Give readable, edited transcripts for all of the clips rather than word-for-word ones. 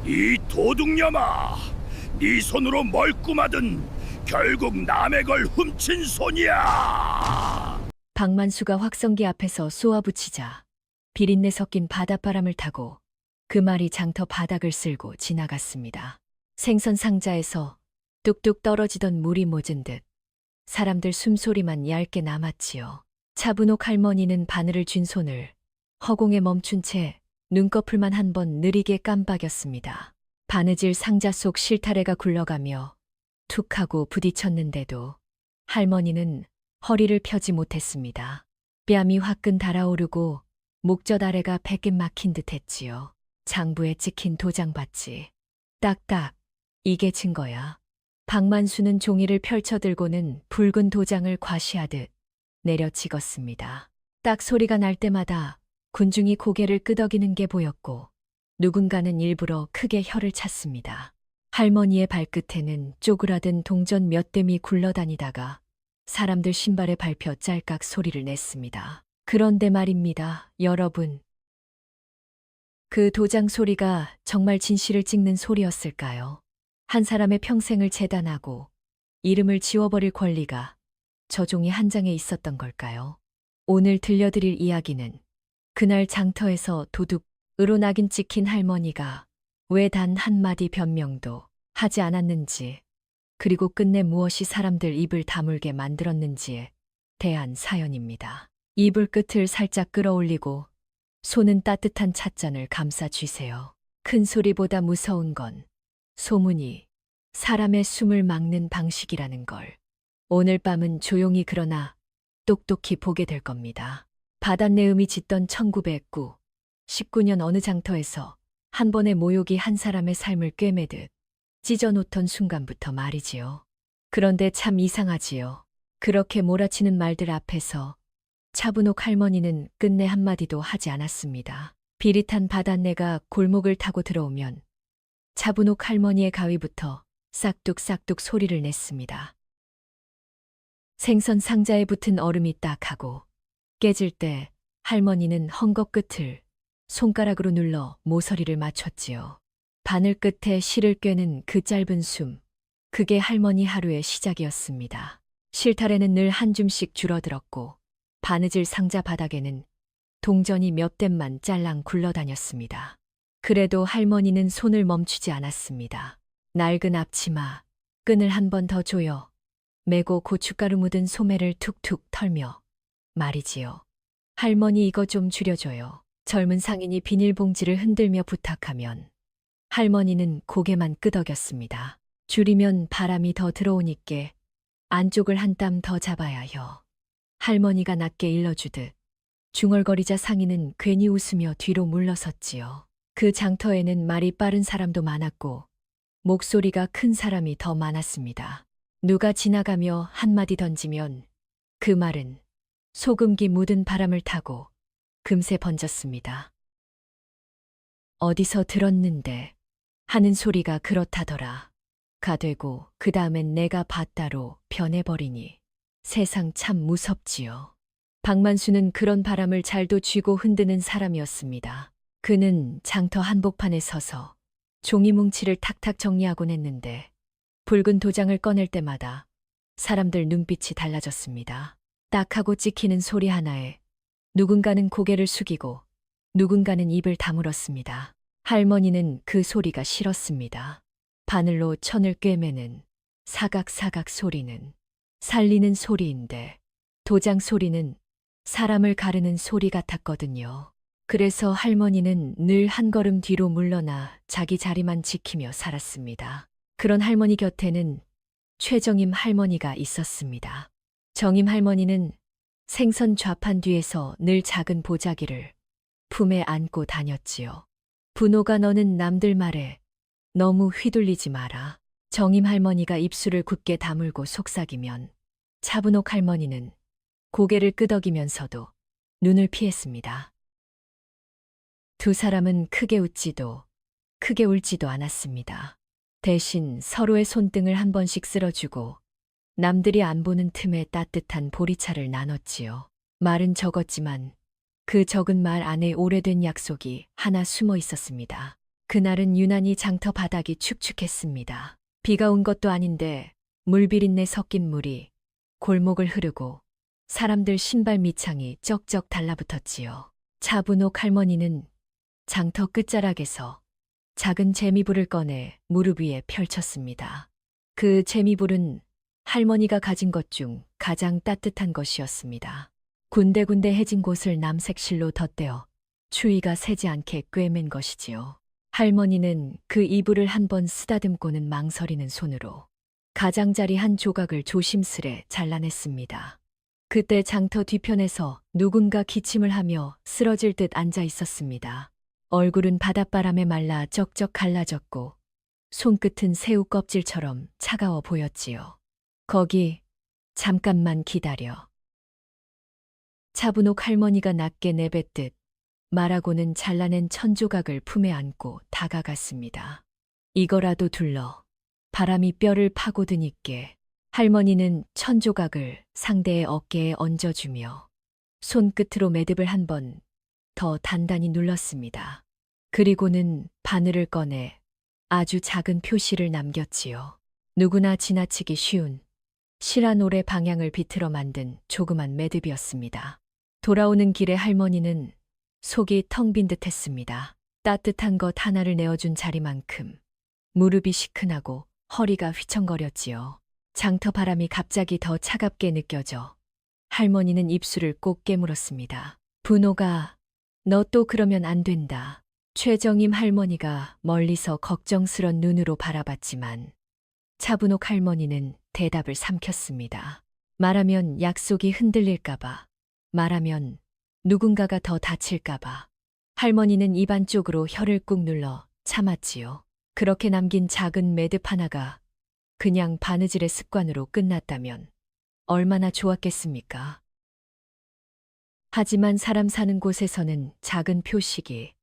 이 도둑녀마, 네 손으로 뭘 꾸마든 결국 남의 걸 훔친 손이야. 박만수가 확성기 앞에서 쏘아붙이자 비린내 섞인 바닷바람을 타고 그 말이 장터 바닥을 쓸고 지나갔습니다. 생선 상자에서 뚝뚝 떨어지던 물이 멎은 듯 사람들 숨소리만 얇게 남았지요. 차분옥 할머니는 바늘을 쥔 손을 허공에 멈춘 채 눈꺼풀만 한 번 느리게 깜박였습니다. 바느질 상자 속 실타래가 굴러가며 툭 하고 부딪혔는데도 할머니는 허리를 펴지 못했습니다. 뺨이 화끈 달아오르고 목젖 아래가 베낌 막힌 듯 했지요. 장부에 찍힌 도장받지. 딱딱, 이게 증거야. 박만수는 종이를 펼쳐들고는 붉은 도장을 과시하듯 내려찍었습니다. 딱 소리가 날 때마다 군중이 고개를 끄덕이는 게 보였고 누군가는 일부러 크게 혀를 찼습니다. 할머니의 발끝에는 쪼그라든 동전 몇 댐이 굴러다니다가 사람들 신발에 밟혀 짤깍 소리를 냈습니다. 그런데 말입니다, 여러분. 그 도장 소리가 정말 진실을 찍는 소리였을까요? 한 사람의 평생을 재단하고 이름을 지워버릴 권리가 저 종이 한 장에 있었던 걸까요? 오늘 들려드릴 이야기는 그날 장터에서 도둑으로 낙인 찍힌 할머니가 왜 단 한마디 변명도 하지 않았는지, 그리고 끝내 무엇이 사람들 입을 다물게 만들었는지에 대한 사연입니다. 이불 끝을 살짝 끌어올리고 손은 따뜻한 찻잔을 감싸 쥐세요. 큰 소리보다 무서운 건 소문이 사람의 숨을 막는 방식이라는 걸 오늘 밤은 조용히 그러나 똑똑히 보게 될 겁니다. 바닷내음이 짙던 1909, 19년 어느 장터에서 한 번의 모욕이 한 사람의 삶을 꿰매듯 찢어놓던 순간부터 말이지요. 그런데 참 이상하지요. 그렇게 몰아치는 말들 앞에서 차분옥 할머니는 끝내 한마디도 하지 않았습니다. 비릿한 바닷내가 골목을 타고 들어오면 차분옥 할머니의 가위부터 싹둑싹둑 소리를 냈습니다. 생선 상자에 붙은 얼음이 딱 하고 깨질 때 할머니는 헝겊 끝을 손가락으로 눌러 모서리를 맞췄지요. 바늘 끝에 실을 꿰는 그 짧은 숨, 그게 할머니 하루의 시작이었습니다. 실타래는 늘 한 줌씩 줄어들었고 바느질 상자 바닥에는 동전이 몇 댐만 짤랑 굴러다녔습니다. 그래도 할머니는 손을 멈추지 않았습니다. 낡은 앞치마, 끈을 한 번 더 조여 매고 고춧가루 묻은 소매를 툭툭 털며 말이지요. 할머니 이거 좀 줄여줘요. 젊은 상인이 비닐봉지를 흔들며 부탁하면 할머니는 고개만 끄덕였습니다. 줄이면 바람이 더 들어오니께 안쪽을 한 땀 더 잡아야 혀. 할머니가 낮게 일러주듯 중얼거리자 상인은 괜히 웃으며 뒤로 물러섰지요. 그 장터에는 말이 빠른 사람도 많았고 목소리가 큰 사람이 더 많았습니다. 누가 지나가며 한마디 던지면 그 말은 소금기 묻은 바람을 타고 금세 번졌습니다. 어디서 들었는데 하는 소리가 그렇다더라. 가 되고 그 다음엔 내가 봤다로 변해버리니 세상 참 무섭지요. 박만수는 그런 바람을 잘도 쥐고 흔드는 사람이었습니다. 그는 장터 한복판에 서서 종이 뭉치를 탁탁 정리하곤 했는데 붉은 도장을 꺼낼 때마다 사람들 눈빛이 달라졌습니다. 딱 하고 찍히는 소리 하나에 누군가는 고개를 숙이고 누군가는 입을 다물었습니다. 할머니는 그 소리가 싫었습니다. 바늘로 천을 꿰매는 사각사각 소리는 살리는 소리인데 도장 소리는 사람을 가르는 소리 같았거든요. 그래서 할머니는 늘 한 걸음 뒤로 물러나 자기 자리만 지키며 살았습니다. 그런 할머니 곁에는 최정임 할머니가 있었습니다. 정임 할머니는 생선 좌판 뒤에서 늘 작은 보자기를 품에 안고 다녔지요. 분호가 너는 남들 말에 너무 휘둘리지 마라. 정임 할머니가 입술을 굳게 다물고 속삭이면 차분옥 할머니는 고개를 끄덕이면서도 눈을 피했습니다. 두 사람은 크게 웃지도 크게 울지도 않았습니다. 대신 서로의 손등을 한 번씩 쓸어주고 남들이 안 보는 틈에 따뜻한 보리차를 나눴지요. 말은 적었지만 그 적은 말 안에 오래된 약속이 하나 숨어 있었습니다. 그날은 유난히 장터 바닥이 축축했습니다. 비가 온 것도 아닌데 물비린내 섞인 물이 골목을 흐르고 사람들 신발 밑창이 쩍쩍 달라붙었지요. 차분옥 할머니는 장터 끝자락에서 작은 재미불을 꺼내 무릎 위에 펼쳤습니다. 그 재미불은 할머니가 가진 것 중 가장 따뜻한 것이었습니다. 군데군데 해진 곳을 남색 실로 덧대어 추위가 새지 않게 꿰맨 것이지요. 할머니는 그 이불을 한번 쓰다듬고는 망설이는 손으로 가장자리 한 조각을 조심스레 잘라냈습니다. 그때 장터 뒤편에서 누군가 기침을 하며 쓰러질 듯 앉아 있었습니다. 얼굴은 바닷바람에 말라 쩍쩍 갈라졌고 손끝은 새우 껍질처럼 차가워 보였지요. 거기 잠깐만 기다려. 차분옥 할머니가 낮게 내뱉듯 말하고는 잘라낸 천조각을 품에 안고 다가갔습니다. 이거라도 둘러. 바람이 뼈를 파고든 있게 할머니는 천조각을 상대의 어깨에 얹어주며 손끝으로 매듭을 한 번 더 단단히 눌렀습니다. 그리고는 바늘을 꺼내 아주 작은 표시를 남겼지요. 누구나 지나치기 쉬운 실한 올의 방향을 비틀어 만든 조그만 매듭이었습니다. 돌아오는 길에 할머니는 속이 텅 빈 듯했습니다. 따뜻한 것 하나를 내어준 자리만큼 무릎이 시큰하고 허리가 휘청거렸지요. 장터 바람이 갑자기 더 차갑게 느껴져 할머니는 입술을 꼭 깨물었습니다. 분호가 너 또 그러면 안 된다. 최정임 할머니가 멀리서 걱정스런 눈으로 바라봤지만 차분옥 할머니는 대답을 삼켰습니다. 말하면 약속이 흔들릴까봐, 말하면 누군가가 더 다칠까봐. 할머니는 입 안쪽으로 혀를 꾹 눌러 참았지요. 그렇게 남긴 작은 매듭 하나가 그냥 바느질의 습관으로 끝났다면 얼마나 좋았겠습니까? 하지만 사람 사는 곳에서는 작은 표식이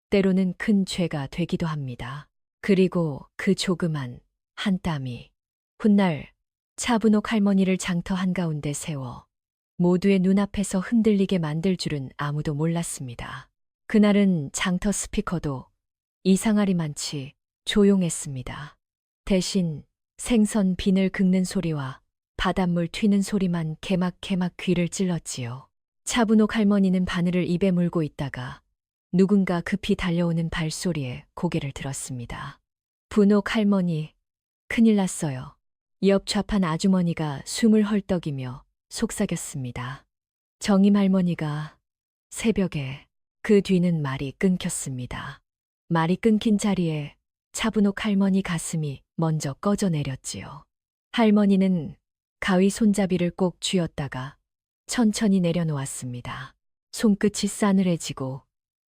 때로는 큰 죄가 되기도 합니다. 그리고 그 조그만 한 땀이 훗날 차분옥 할머니를 장터 한가운데 세워 모두의 눈앞에서 흔들리게 만들 줄은 아무도 몰랐습니다. 그날은 장터 스피커도 이상하리만치 조용했습니다. 대신 생선 비늘 긁는 소리와 바닷물 튀는 소리만 개막개막 귀를 찔렀지요. 차분옥 할머니는 바늘을 입에 물고 있다가 누군가 급히 달려오는 발소리에 고개를 들었습니다. 분옥 할머니, 큰일 났어요. 옆 좌판 아주머니가 숨을 헐떡이며 속삭였습니다. 정임 할머니가 새벽에. 그 뒤는 말이 끊겼습니다. 말이 끊긴 자리에 차분옥 할머니 가슴이 먼저 꺼져 내렸지요. 할머니는 가위 손잡이를 꼭 쥐었다가 천천히 내려놓았습니다. 손끝이 싸늘해지고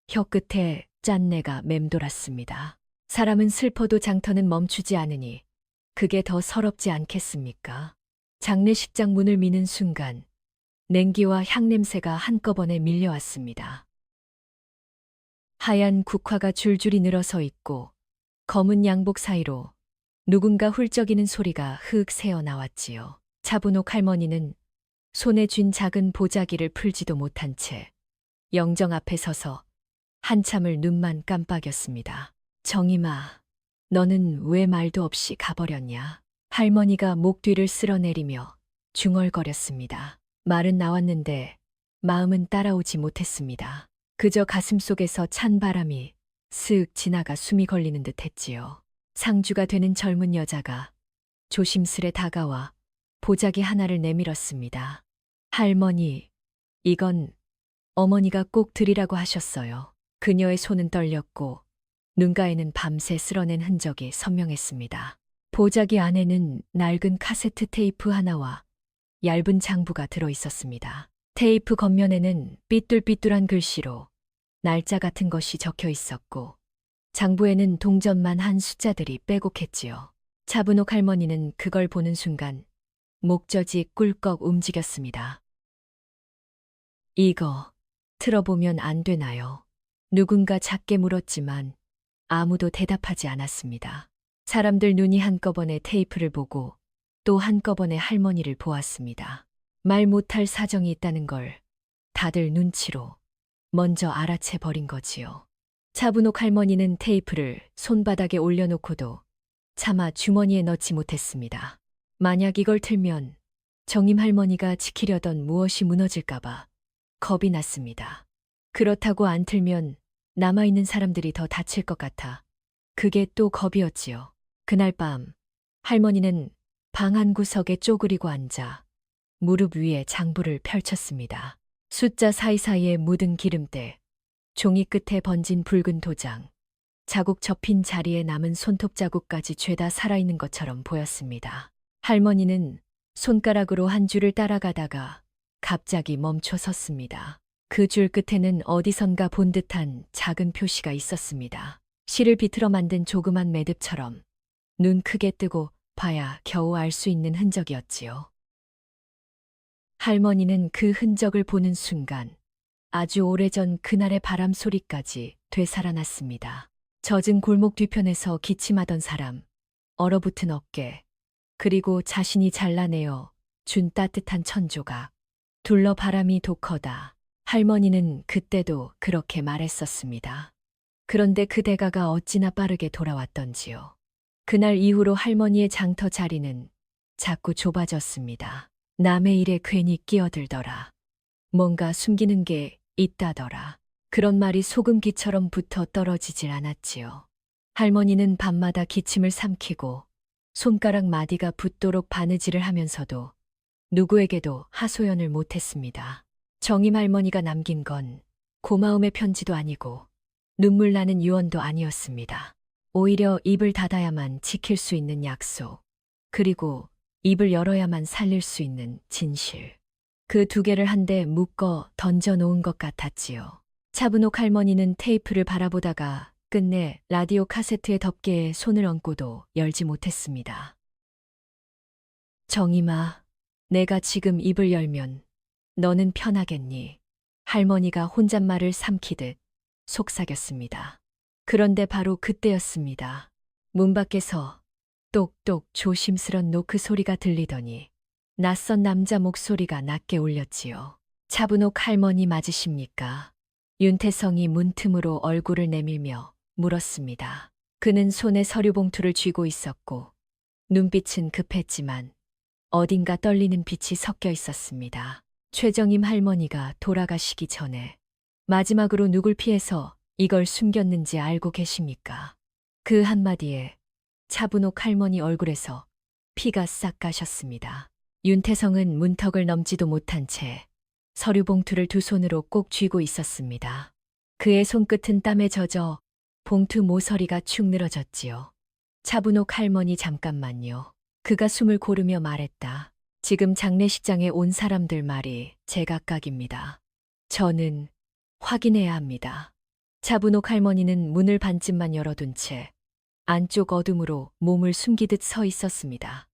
혀끝에 짠내가 맴돌았습니다. 사람은 슬퍼도 장터는 멈추지 않으니 그게 더 서럽지 않겠습니까? 장례식장 문을 미는 순간 냉기와 향냄새가 한꺼번에 밀려왔습니다. 하얀 국화가 줄줄이 늘어서 있고 검은 양복 사이로 누군가 훌쩍이는 소리가 흑 새어 나왔지요. 차분옥 할머니는 손에 쥔 작은 보자기를 풀지도 못한 채 영정 앞에 서서 한참을 눈만 깜빡였습니다. 정임아, 너는 왜 말도 없이 가버렸냐? 할머니가 목 뒤를 쓸어내리며 중얼거렸습니다. 말은 나왔는데 마음은 따라오지 못했습니다. 그저 가슴속에서 찬 바람이 슥 지나가 숨이 걸리는 듯 했지요. 상주가 되는 젊은 여자가 조심스레 다가와 보자기 하나를 내밀었습니다. 할머니, 이건 어머니가 꼭 드리라고 하셨어요. 그녀의 손은 떨렸고 눈가에는 밤새 쓸어낸 흔적이 선명했습니다. 보자기 안에는 낡은 카세트 테이프 하나와 얇은 장부가 들어 있었습니다. 테이프 겉면에는 삐뚤삐뚤한 글씨로 날짜 같은 것이 적혀 있었고 장부에는 동전만 한 숫자들이 빼곡했지요. 차분옥 할머니는 그걸 보는 순간 목젖이 꿀꺽 움직였습니다. 이거 틀어보면 안 되나요? 누군가 작게 물었지만 아무도 대답하지 않았습니다. 사람들 눈이 한꺼번에 테이프를 보고 또 한꺼번에 할머니를 보았습니다. 말 못할 사정이 있다는 걸 다들 눈치로 먼저 알아채 버린 거지요. 차분옥 할머니는 테이프를 손바닥에 올려놓고도 차마 주머니에 넣지 못했습니다. 만약 이걸 틀면 정임 할머니가 지키려던 무엇이 무너질까봐 겁이 났습니다. 그렇다고 안 틀면 남아있는 사람들이 더 다칠 것 같아 그게 또 겁이었지요. 그날 밤 할머니는 방 한 구석에 쪼그리고 앉아 무릎 위에 장부를 펼쳤습니다. 숫자 사이사이에 묻은 기름때, 종이 끝에 번진 붉은 도장, 자국 접힌 자리에 남은 손톱 자국까지 죄다 살아있는 것처럼 보였습니다. 할머니는 손가락으로 한 줄을 따라가다가 갑자기 멈춰 섰습니다. 그 줄 끝에는 어디선가 본 듯한 작은 표시가 있었습니다. 실을 비틀어 만든 조그만 매듭처럼 눈 크게 뜨고 봐야 겨우 알 수 있는 흔적이었지요. 할머니는 그 흔적을 보는 순간 아주 오래전 그날의 바람 소리까지 되살아났습니다. 젖은 골목 뒤편에서 기침하던 사람, 얼어붙은 어깨, 그리고 자신이 잘라내어 준 따뜻한 천조각, 둘러 바람이 독하다. 할머니는 그때도 그렇게 말했었습니다. 그런데 그 대가가 어찌나 빠르게 돌아왔던지요. 그날 이후로 할머니의 장터 자리는 자꾸 좁아졌습니다. 남의 일에 괜히 끼어들더라. 뭔가 숨기는 게 있다더라. 그런 말이 소금기처럼 붙어 떨어지질 않았지요. 할머니는 밤마다 기침을 삼키고 손가락 마디가 붓도록 바느질을 하면서도 누구에게도 하소연을 못했습니다. 정임 할머니가 남긴 건 고마움의 편지도 아니고 눈물 나는 유언도 아니었습니다. 오히려 입을 닫아야만 지킬 수 있는 약속, 그리고 입을 열어야만 살릴 수 있는 진실. 그 두 개를 한데 묶어 던져 놓은 것 같았지요. 차분옥 할머니는 테이프를 바라보다가 끝내 라디오 카세트의 덮개에 손을 얹고도 열지 못했습니다. 정임아, 내가 지금 입을 열면 너는 편하겠니? 할머니가 혼잣말을 삼키듯 속삭였습니다. 그런데 바로 그때였습니다. 문 밖에서 똑똑 조심스런 노크 소리가 들리더니 낯선 남자 목소리가 낮게 울렸지요. 차분옥 할머니 맞으십니까? 윤태성이 문틈으로 얼굴을 내밀며 물었습니다. 그는 손에 서류 봉투를 쥐고 있었고 눈빛은 급했지만 어딘가 떨리는 빛이 섞여 있었습니다. 최정임 할머니가 돌아가시기 전에 마지막으로 누굴 피해서 이걸 숨겼는지 알고 계십니까? 그 한마디에 차분옥 할머니 얼굴에서 피가 싹 가셨습니다. 윤태성은 문턱을 넘지도 못한 채 서류 봉투를 두 손으로 꼭 쥐고 있었습니다. 그의 손끝은 땀에 젖어 봉투 모서리가 축 늘어졌지요. 차분옥 할머니 잠깐만요. 그가 숨을 고르며 말했다. 지금 장례식장에 온 사람들 말이 제각각입니다. 저는 확인해야 합니다. 차분옥 할머니는 문을 반쯤만 열어둔 채 안쪽 어둠으로 몸을 숨기듯 서 있었습니다.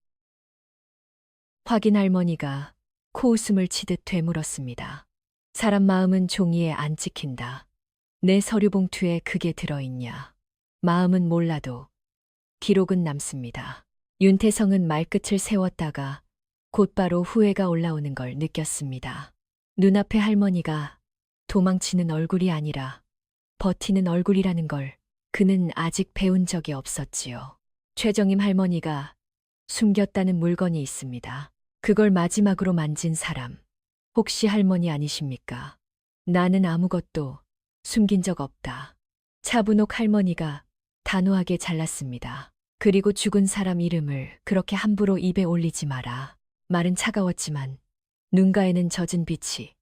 확인 할머니가 코웃음을 치듯 되물었습니다. 사람 마음은 종이에 안 찍힌다. 내 서류 봉투에 그게 들어있냐. 마음은 몰라도 기록은 남습니다. 윤태성은 말끝을 세웠다가 곧바로 후회가 올라오는 걸 느꼈습니다. 눈앞에 할머니가 도망치는 얼굴이 아니라 버티는 얼굴이라는 걸 그는 아직 배운 적이 없었지요. 최정임 할머니가 숨겼다는 물건이 있습니다. 그걸 마지막으로 만진 사람, 혹시 할머니 아니십니까? 나는 아무것도 숨긴 적 없다. 차분옥 할머니가 단호하게 잘랐습니다. 그리고 죽은 사람 이름을 그렇게 함부로 입에 올리지 마라. 말은 차가웠지만 눈가에는 젖은 빛이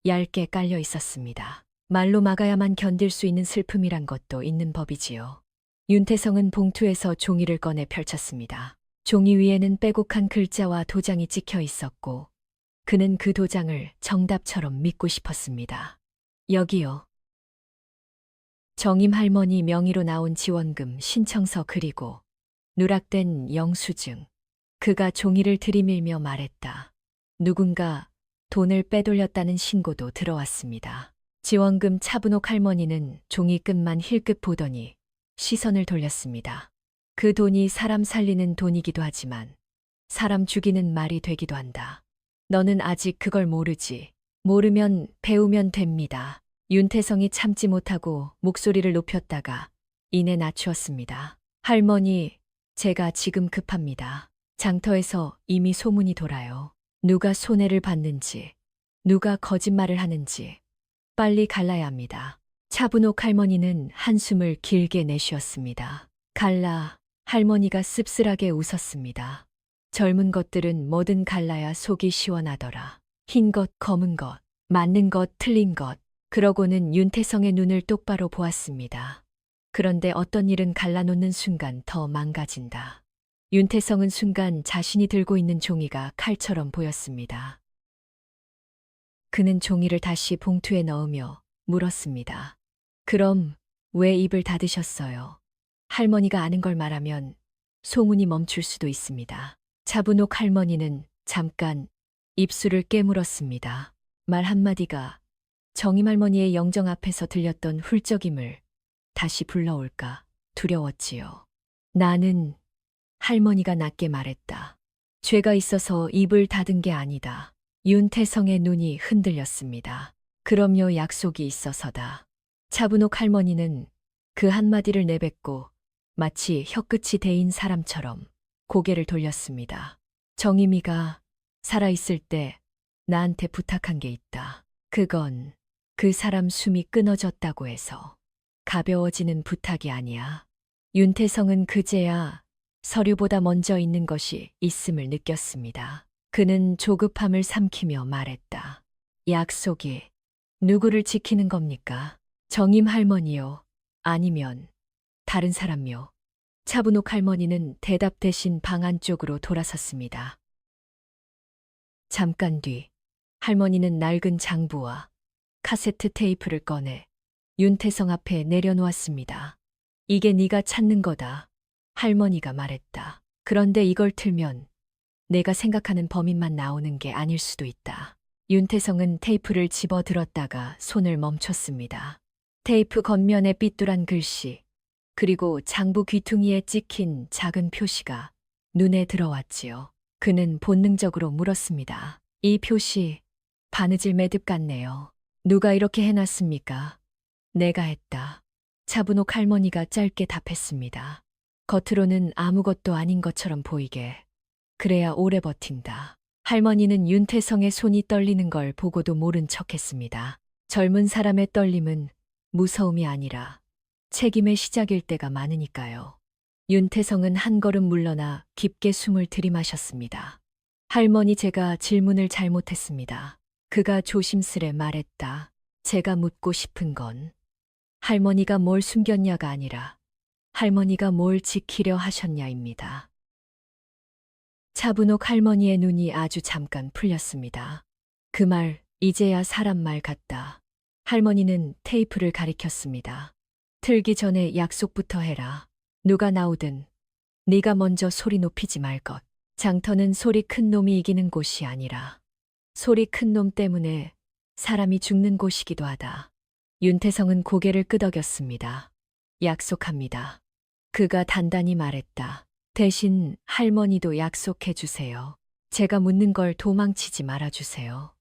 얇게 깔려 있었습니다. 말로 막아야만 견딜 수 있는 슬픔이란 것도 있는 법이지요. 윤태성은 봉투에서 종이를 꺼내 펼쳤습니다. 종이 위에는 빼곡한 글자와 도장이 찍혀 있었고 그는 그 도장을 정답처럼 믿고 싶었습니다. 여기요. 정임 할머니 명의로 나온 지원금 신청서 그리고 누락된 영수증. 그가 종이를 들이밀며 말했다. 누군가 돈을 빼돌렸다는 신고도 들어왔습니다. 지원금. 차분옥 할머니는 종이 끝만 힐끗 보더니 시선을 돌렸습니다. 그 돈이 사람 살리는 돈이기도 하지만 사람 죽이는 말이 되기도 한다. 너는 아직 그걸 모르지. 모르면 배우면 됩니다. 윤태성이 참지 못하고 목소리를 높였다가 이내 낮추었습니다. 할머니, 제가 지금 급합니다. 장터에서 이미 소문이 돌아요. 누가 손해를 봤는지, 누가 거짓말을 하는지 빨리 갈라야 합니다. 차분옥 할머니는 한숨을 길게 내쉬었습니다. 갈라, 할머니가 씁쓸하게 웃었습니다. 젊은 것들은 뭐든 갈라야 속이 시원하더라. 흰 것, 검은 것, 맞는 것, 틀린 것. 그러고는 윤태성의 눈을 똑바로 보았습니다. 그런데 어떤 일은 갈라놓는 순간 더 망가진다. 윤태성은 순간 자신이 들고 있는 종이가 칼처럼 보였습니다. 그는 종이를 다시 봉투에 넣으며 물었습니다. 그럼 왜 입을 닫으셨어요? 할머니가 아는 걸 말하면 소문이 멈출 수도 있습니다. 차분옥 할머니는 잠깐 입술을 깨물었습니다. 말 한마디가 정임 할머니의 영정 앞에서 들렸던 훌쩍임을 다시 불러올까 두려웠지요. 나는 할머니가 낮게 말했다. 죄가 있어서 입을 닫은 게 아니다. 윤태성의 눈이 흔들렸습니다. 그럼요, 약속이 있어서다. 차분옥 할머니는 그 한마디를 내뱉고 마치 혀끝이 데인 사람처럼 고개를 돌렸습니다. 정임이가 살아있을 때 나한테 부탁한 게 있다. 그건 그 사람 숨이 끊어졌다고 해서 가벼워지는 부탁이 아니야. 윤태성은 그제야 서류보다 먼저 있는 것이 있음을 느꼈습니다. 그는 조급함을 삼키며 말했다. 약속이 누구를 지키는 겁니까? 정임 할머니요? 아니면 다른 사람요? 차분옥 할머니는 대답 대신 방 안쪽으로 돌아섰습니다. 잠깐 뒤 할머니는 낡은 장부와 카세트 테이프를 꺼내 윤태성 앞에 내려놓았습니다. 이게 네가 찾는 거다. 할머니가 말했다. 그런데 이걸 틀면 내가 생각하는 범인만 나오는 게 아닐 수도 있다. 윤태성은 테이프를 집어 들었다가 손을 멈췄습니다. 테이프 겉면에 삐뚤한 글씨, 그리고 장부 귀퉁이에 찍힌 작은 표시가 눈에 들어왔지요. 그는 본능적으로 물었습니다. 이 표시 바느질 매듭 같네요. 누가 이렇게 해놨습니까? 내가 했다. 차분옥 할머니가 짧게 답했습니다. 겉으로는 아무것도 아닌 것처럼 보이게. 그래야 오래 버틴다. 할머니는 윤태성의 손이 떨리는 걸 보고도 모른 척했습니다. 젊은 사람의 떨림은 무서움이 아니라 책임의 시작일 때가 많으니까요. 윤태성은 한 걸음 물러나 깊게 숨을 들이마셨습니다. 할머니, 제가 질문을 잘못했습니다. 그가 조심스레 말했다. 제가 묻고 싶은 건 할머니가 뭘 숨겼냐가 아니라 할머니가 뭘 지키려 하셨냐입니다. 차분옥 할머니의 눈이 아주 잠깐 풀렸습니다. 그 말, 이제야 사람 말 같다. 할머니는 테이프를 가리켰습니다. 틀기 전에 약속부터 해라. 누가 나오든 네가 먼저 소리 높이지 말 것. 장터는 소리 큰 놈이 이기는 곳이 아니라 소리 큰 놈 때문에 사람이 죽는 곳이기도 하다. 윤태성은 고개를 끄덕였습니다. 약속합니다. 그가 단단히 말했다. 대신 할머니도 약속해 주세요. 제가 묻는 걸 도망치지 말아주세요.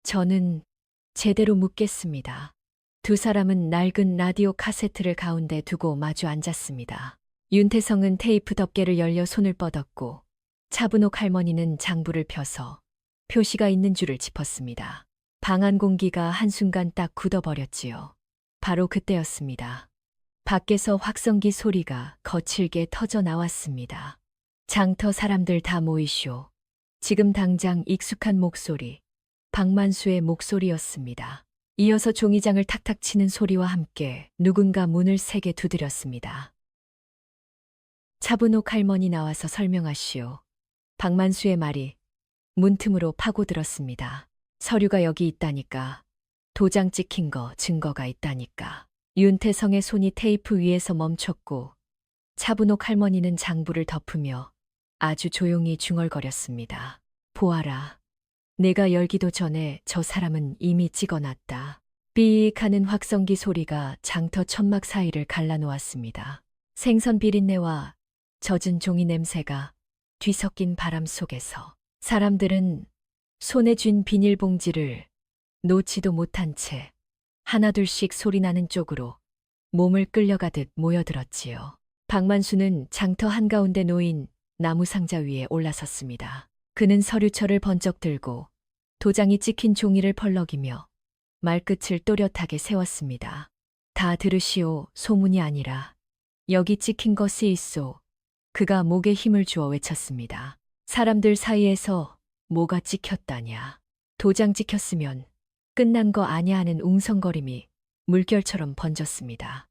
저는 제대로 묻겠습니다. 두 사람은 낡은 라디오 카세트를 가운데 두고 마주 앉았습니다. 윤태성은 테이프 덮개를 열려 손을 뻗었고 차분옥 할머니는 장부를 펴서 표시가 있는 줄을 짚었습니다. 방 안 공기가 한순간 딱 굳어버렸지요. 바로 그때였습니다. 밖에서 확성기 소리가 거칠게 터져 나왔습니다. 장터 사람들 다 모이쇼. 지금 당장. 익숙한 목소리, 박만수의 목소리였습니다. 이어서 종이장을 탁탁 치는 소리와 함께 누군가 문을 세게 두드렸습니다. 차분옥 할머니, 나와서 설명하시오. 박만수의 말이 문틈으로 파고들었습니다. 서류가 여기 있다니까. 도장 찍힌 거 증거가 있다니까. 윤태성의 손이 테이프 위에서 멈췄고 차분옥 할머니는 장부를 덮으며 아주 조용히 중얼거렸습니다. 보아라. 내가 열기도 전에 저 사람은 이미 찍어놨다. 삐익 하는 확성기 소리가 장터 천막 사이를 갈라놓았습니다. 생선 비린내와 젖은 종이 냄새가 뒤섞인 바람 속에서 사람들은 손에 쥔 비닐봉지를 놓지도 못한 채 하나둘씩 소리나는 쪽으로 몸을 끌려가듯 모여들었지요. 박만수는 장터 한가운데 놓인 나무 상자 위에 올라섰습니다. 그는 서류철을 번쩍 들고 도장이 찍힌 종이를 펄럭이며 말끝을 또렷하게 세웠습니다. 다 들으시오. 소문이 아니라 여기 찍힌 거 쓰이소. 그가 목에 힘을 주어 외쳤습니다. 사람들 사이에서 뭐가 찍혔다냐. 도장 찍혔으면 끝난 거 아냐 하는 웅성거림이 물결처럼 번졌습니다.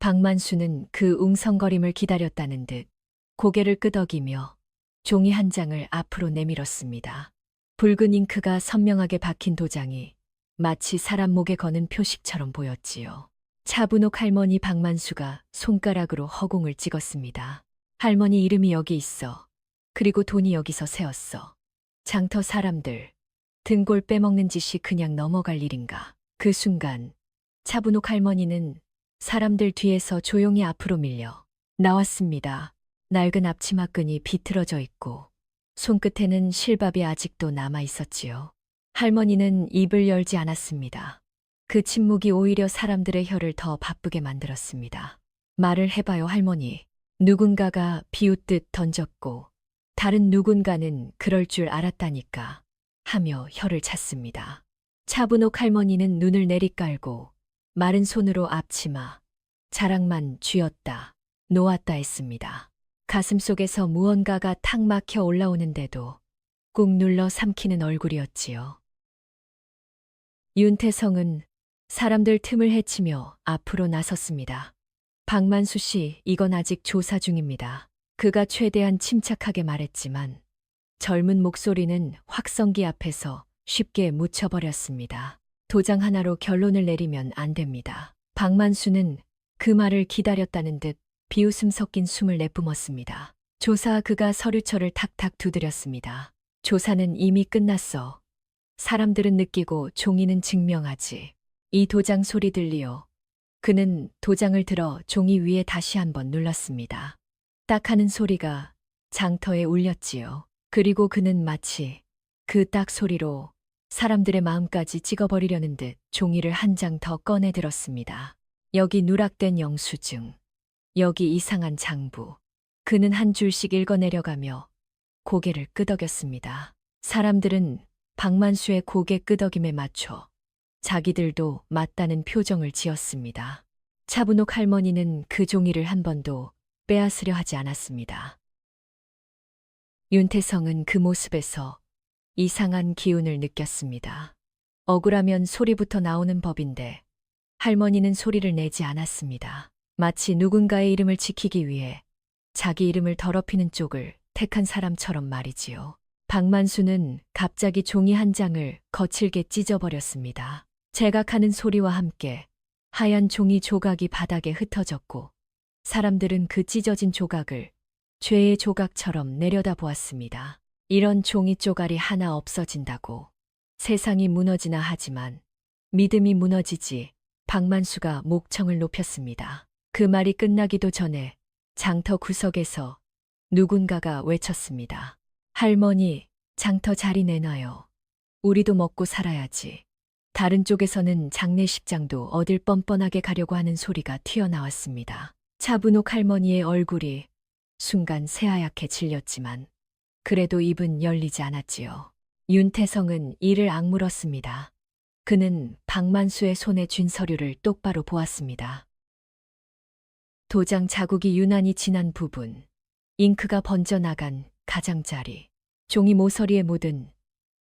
박만수는 그 웅성거림을 기다렸다는 듯 고개를 끄덕이며 종이 한 장을 앞으로 내밀었습니다. 붉은 잉크가 선명하게 박힌 도장이 마치 사람 목에 거는 표식처럼 보였지요. 차분옥 할머니 박만수가 손가락으로 허공을 찍었습니다. 할머니 이름이 여기 있어. 그리고 돈이 여기서 세었어. 장터 사람들, 등골 빼먹는 짓이 그냥 넘어갈 일인가. 그 순간 차분옥 할머니는 사람들 뒤에서 조용히 앞으로 밀려 나왔습니다. 낡은 앞치마끈이 비틀어져 있고 손끝에는 실밥이 아직도 남아 있었지요. 할머니는 입을 열지 않았습니다. 그 침묵이 오히려 사람들의 혀를 더 바쁘게 만들었습니다. 말을 해봐요, 할머니. 누군가가 비웃듯 던졌고 다른 누군가는 그럴 줄 알았다니까 하며 혀를 찼습니다. 차분옥 할머니는 눈을 내리깔고 마른 손으로 앞치마, 자락만 쥐었다, 놓았다 했습니다. 가슴속에서 무언가가 탁 막혀 올라오는데도 꾹 눌러 삼키는 얼굴이었지요. 윤태성은 사람들 틈을 헤치며 앞으로 나섰습니다. 박만수 씨, 이건 아직 조사 중입니다. 그가 최대한 침착하게 말했지만 젊은 목소리는 확성기 앞에서 쉽게 묻혀버렸습니다. 도장 하나로 결론을 내리면 안 됩니다. 박만수는 그 말을 기다렸다는 듯 비웃음 섞인 숨을 내뿜었습니다. 조사. 그가 서류철을 탁탁 두드렸습니다. 조사는 이미 끝났어. 사람들은 느끼고 종이는 증명하지. 이 도장 소리 들리오. 그는 도장을 들어 종이 위에 다시 한번 눌렀습니다. 딱 하는 소리가 장터에 울렸지요. 그리고 그는 마치 그 딱 소리로 사람들의 마음까지 찍어버리려는 듯 종이를 한 장 더 꺼내 들었습니다. 여기 누락된 영수증. 여기 이상한 장부. 그는 한 줄씩 읽어내려가며 고개를 끄덕였습니다. 사람들은 박만수의 고개 끄덕임에 맞춰 자기들도 맞다는 표정을 지었습니다. 차분옥 할머니는 그 종이를 한 번도 빼앗으려 하지 않았습니다. 윤태성은 그 모습에서 이상한 기운을 느꼈습니다. 억울하면 소리부터 나오는 법인데 할머니는 소리를 내지 않았습니다. 마치 누군가의 이름을 지키기 위해 자기 이름을 더럽히는 쪽을 택한 사람처럼 말이지요. 박만수는 갑자기 종이 한 장을 거칠게 찢어버렸습니다. 제각하는 소리와 함께 하얀 종이 조각이 바닥에 흩어졌고 사람들은 그 찢어진 조각을 죄의 조각처럼 내려다보았습니다. 이런 종이 쪼가리 하나 없어진다고 세상이 무너지나 하지만 믿음이 무너지지. 박만수가 목청을 높였습니다. 그 말이 끝나기도 전에 장터 구석에서 누군가가 외쳤습니다. 할머니, 장터 자리 내놔요. 우리도 먹고 살아야지. 다른 쪽에서는 장례식장도 어딜 뻔뻔하게 가려고 하는 소리가 튀어나왔습니다. 차분옥 할머니의 얼굴이 순간 새하얗게 질렸지만 그래도 입은 열리지 않았지요. 윤태성은 이를 악물었습니다. 그는 박만수의 손에 쥔 서류를 똑바로 보았습니다. 도장 자국이 유난히 진한 부분, 잉크가 번져나간 가장자리, 종이 모서리에 묻은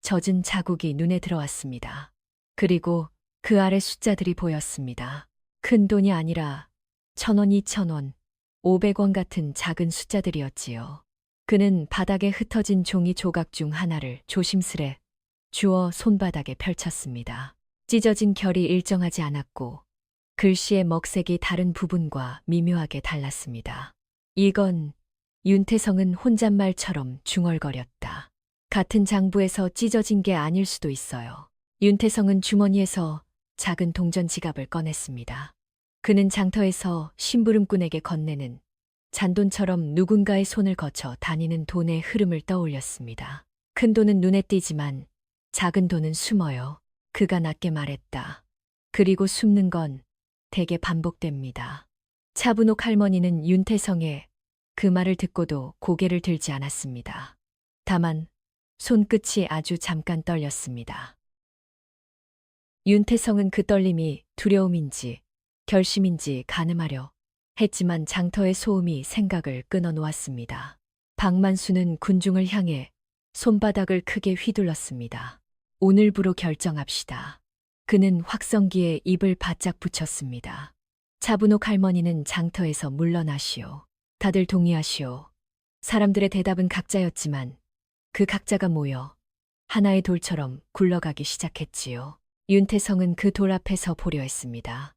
젖은 자국이 눈에 들어왔습니다. 그리고 그 아래 숫자들이 보였습니다. 큰 돈이 아니라 1,000원, 2,000원, 500원 같은 작은 숫자들이었지요. 그는 바닥에 흩어진 종이 조각 중 하나를 조심스레 주워 손바닥에 펼쳤습니다. 찢어진 결이 일정하지 않았고 글씨의 먹색이 다른 부분과 미묘하게 달랐습니다. 이건 윤태성은 혼잣말처럼 중얼거렸다. 같은 장부에서 찢어진 게 아닐 수도 있어요. 윤태성은 주머니에서 작은 동전 지갑을 꺼냈습니다. 그는 장터에서 심부름꾼에게 건네는 잔돈처럼 누군가의 손을 거쳐 다니는 돈의 흐름을 떠올렸습니다. 큰 돈은 눈에 띄지만 작은 돈은 숨어요. 그가 낮게 말했다. 그리고 숨는 건 대개 반복됩니다. 차분옥 할머니는 윤태성의 그 말을 듣고도 고개를 들지 않았습니다. 다만 손끝이 아주 잠깐 떨렸습니다. 윤태성은 그 떨림이 두려움인지 결심인지 가늠하려 했지만 장터의 소음이 생각을 끊어놓았습니다. 박만수는 군중을 향해 손바닥을 크게 휘둘렀습니다. 오늘부로 결정합시다. 그는 확성기에 입을 바짝 붙였습니다. 차분옥 할머니는 장터에서 물러나시오. 다들 동의하시오. 사람들의 대답은 각자였지만 그 각자가 모여 하나의 돌처럼 굴러가기 시작했지요. 윤태성은 그 돌 앞에서 보려 했습니다.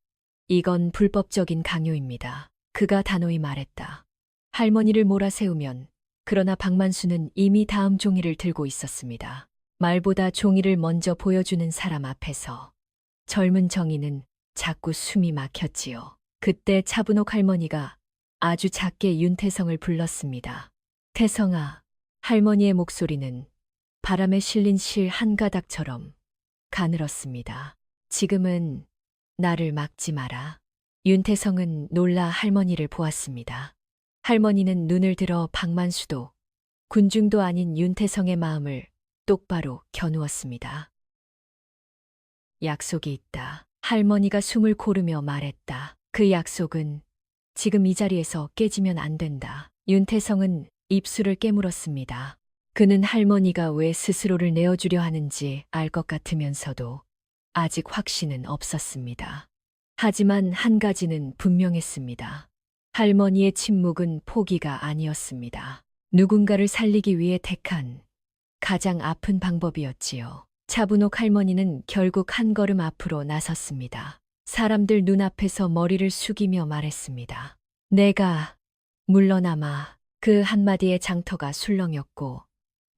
이건 불법적인 강요입니다. 그가 단호히 말했다. 할머니를 몰아세우면 그러나 박만수는 이미 다음 종이를 들고 있었습니다. 말보다 종이를 먼저 보여주는 사람 앞에서 젊은 정의는 자꾸 숨이 막혔지요. 그때 차분옥 할머니가 아주 작게 윤태성을 불렀습니다. 태성아, 할머니의 목소리는 바람에 실린 실 한 가닥처럼 가늘었습니다. 지금은 나를 막지 마라. 윤태성은 놀라 할머니를 보았습니다. 할머니는 눈을 들어 박만수도 군중도 아닌 윤태성의 마음을 똑바로 겨누었습니다. 약속이 있다. 할머니가 숨을 고르며 말했다. 그 약속은 지금 이 자리에서 깨지면 안 된다. 윤태성은 입술을 깨물었습니다. 그는 할머니가 왜 스스로를 내어주려 하는지 알 것 같으면서도 아직 확신은 없었습니다. 하지만 한 가지는 분명했습니다. 할머니의 침묵은 포기가 아니었습니다. 누군가를 살리기 위해 택한 가장 아픈 방법이었지요. 차분옥 할머니는 결국 한 걸음 앞으로 나섰습니다. 사람들 눈앞에서 머리를 숙이며 말했습니다. 내가 물러나마. 그 한마디에 장터가 술렁였고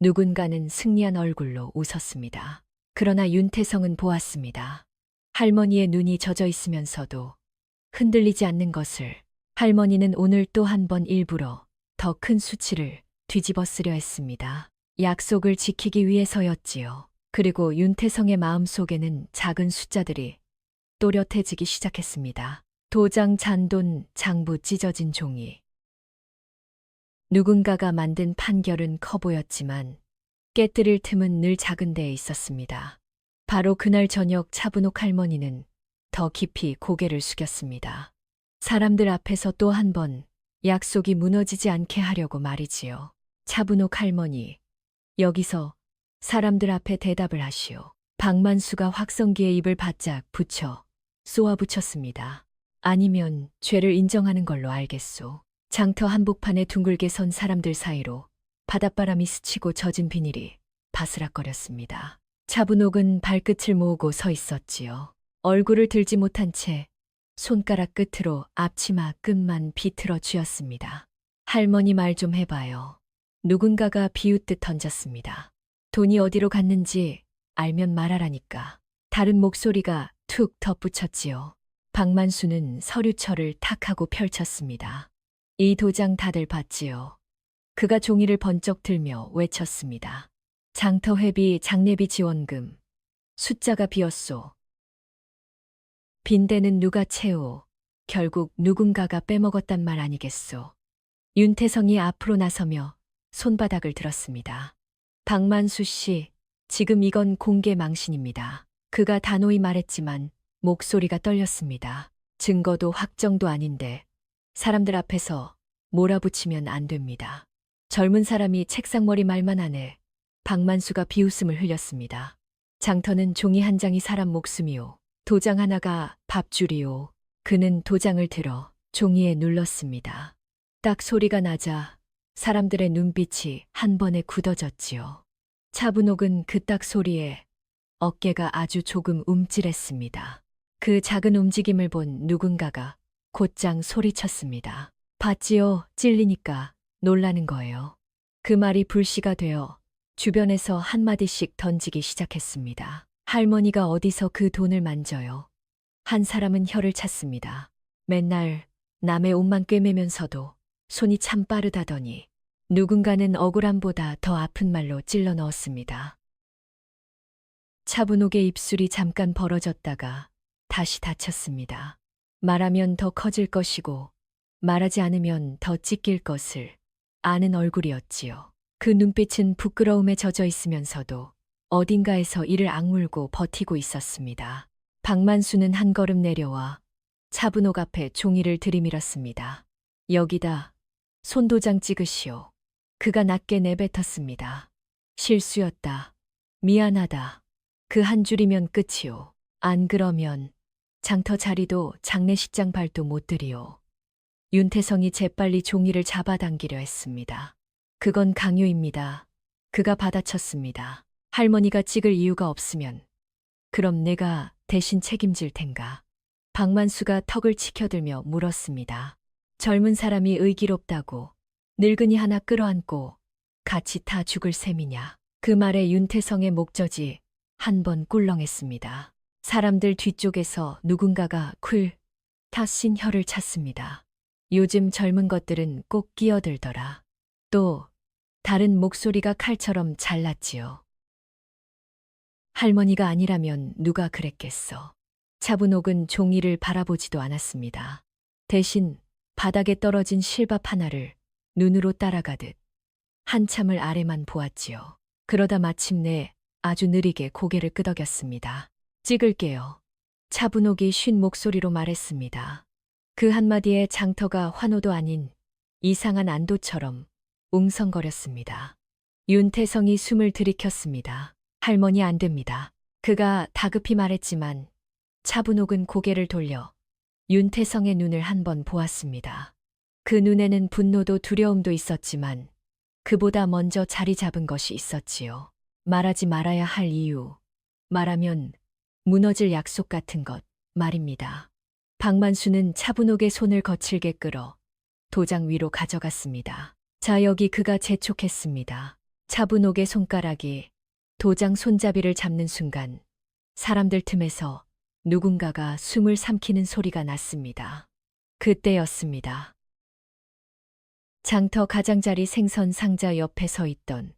누군가는 승리한 얼굴로 웃었습니다. 그러나 윤태성은 보았습니다. 할머니의 눈이 젖어 있으면서도 흔들리지 않는 것을. 할머니는 오늘 또 한 번 일부러 더 큰 수치를 뒤집어 쓰려 했습니다. 약속을 지키기 위해서였지요. 그리고 윤태성의 마음속에는 작은 숫자들이 또렷해지기 시작했습니다. 도장, 잔돈, 장부, 찢어진 종이. 누군가가 만든 판결은 커 보였지만 깨뜨릴 틈은 늘 작은 데에 있었습니다. 바로 그날 저녁 차분옥 할머니는 더 깊이 고개를 숙였습니다. 사람들 앞에서 또 한 번 약속이 무너지지 않게 하려고 말이지요. 차분옥 할머니, 여기서 사람들 앞에 대답을 하시오. 박만수가 확성기에 입을 바짝 붙여 쏘아붙였습니다. 아니면 죄를 인정하는 걸로 알겠소. 장터 한복판에 둥글게 선 사람들 사이로 바닷바람이 스치고 젖은 비닐이 바스락거렸습니다. 차분옥은 발끝을 모으고 서 있었지요. 얼굴을 들지 못한 채 손가락 끝으로 앞치마 끝만 비틀어 쥐었습니다. 할머니 말 좀 해봐요. 누군가가 비웃듯 던졌습니다. 돈이 어디로 갔는지 알면 말하라니까. 다른 목소리가 툭 덧붙였지요. 박만수는 서류철을 탁 하고 펼쳤습니다. 이 도장 다들 봤지요. 그가 종이를 번쩍 들며 외쳤습니다. 장터 회비, 장례비 지원금. 숫자가 비었소. 빈대는 누가 채워. 결국 누군가가 빼먹었단 말 아니겠소. 윤태성이 앞으로 나서며 손바닥을 들었습니다. 박만수 씨, 지금 이건 공개 망신입니다. 그가 단호히 말했지만 목소리가 떨렸습니다. 증거도 확정도 아닌데 사람들 앞에서 몰아붙이면 안 됩니다. 젊은 사람이 책상머리 말만 하네. 박만수가 비웃음을 흘렸습니다. 장터는 종이 한 장이 사람 목숨이요. 도장 하나가 밥줄이요. 그는 도장을 들어 종이에 눌렀습니다. 딱 소리가 나자 사람들의 눈빛이 한 번에 굳어졌지요. 차분옥은 그 딱 소리에 어깨가 아주 조금 움찔했습니다. 그 작은 움직임을 본 누군가가 곧장 소리쳤습니다. 봤지요? 찔리니까 놀라는 거예요. 그 말이 불씨가 되어 주변에서 한마디씩 던지기 시작했습니다. 할머니가 어디서 그 돈을 만져요. 한 사람은 혀를 찼습니다. 맨날 남의 옷만 꿰매면서도 손이 참 빠르다더니 누군가는 억울함보다 더 아픈 말로 찔러 넣었습니다. 차분옥의 입술이 잠깐 벌어졌다가 다시 닫혔습니다. 말하면 더 커질 것이고 말하지 않으면 더 찢길 것을 아는 얼굴이었지요. 그 눈빛은 부끄러움에 젖어 있으면서도 어딘가에서 이를 악물고 버티고 있었습니다. 박만수는 한 걸음 내려와 차분옥 앞에 종이를 들이밀었습니다. 여기다 손도장 찍으시오. 그가 낮게 내뱉었습니다. 실수였다. 미안하다. 그 한 줄이면 끝이오. 안 그러면 장터 자리도 장례식장 발도 못 들이오. 윤태성이 재빨리 종이를 잡아당기려 했습니다. 그건 강요입니다. 그가 받아쳤습니다. 할머니가 찍을 이유가 없으면 그럼 내가 대신 책임질 텐가. 박만수가 턱을 치켜들며 물었습니다. 젊은 사람이 의기롭다고 늙은이 하나 끌어안고 같이 타 죽을 셈이냐. 그 말에 윤태성의 목젖이 한 번 꿀렁했습니다. 사람들 뒤쪽에서 누군가가 쿨 타신 혀를 찼습니다. 요즘 젊은 것들은 꼭 끼어들더라. 또 다른 목소리가 칼처럼 잘랐지요. 할머니가 아니라면 누가 그랬겠어. 차분옥은 종이를 바라보지도 않았습니다. 대신 바닥에 떨어진 실밥 하나를 눈으로 따라가듯 한참을 아래만 보았지요. 그러다 마침내 아주 느리게 고개를 끄덕였습니다. 찍을게요. 차분옥이 쉰 목소리로 말했습니다. 그 한마디에 장터가 환호도 아닌 이상한 안도처럼 웅성거렸습니다. 윤태성이 숨을 들이켰습니다. 할머니 안 됩니다. 그가 다급히 말했지만 차분옥은 고개를 돌려 윤태성의 눈을 한 번 보았습니다. 그 눈에는 분노도 두려움도 있었지만 그보다 먼저 자리 잡은 것이 있었지요. 말하지 말아야 할 이유, 말하면 무너질 약속 같은 것 말입니다. 박만수는 차분옥의 손을 거칠게 끌어 도장 위로 가져갔습니다. 자, 여기 그가 재촉했습니다. 차분옥의 손가락이 도장 손잡이를 잡는 순간 사람들 틈에서 누군가가 숨을 삼키는 소리가 났습니다. 그때였습니다. 장터 가장자리 생선 상자 옆에 서 있던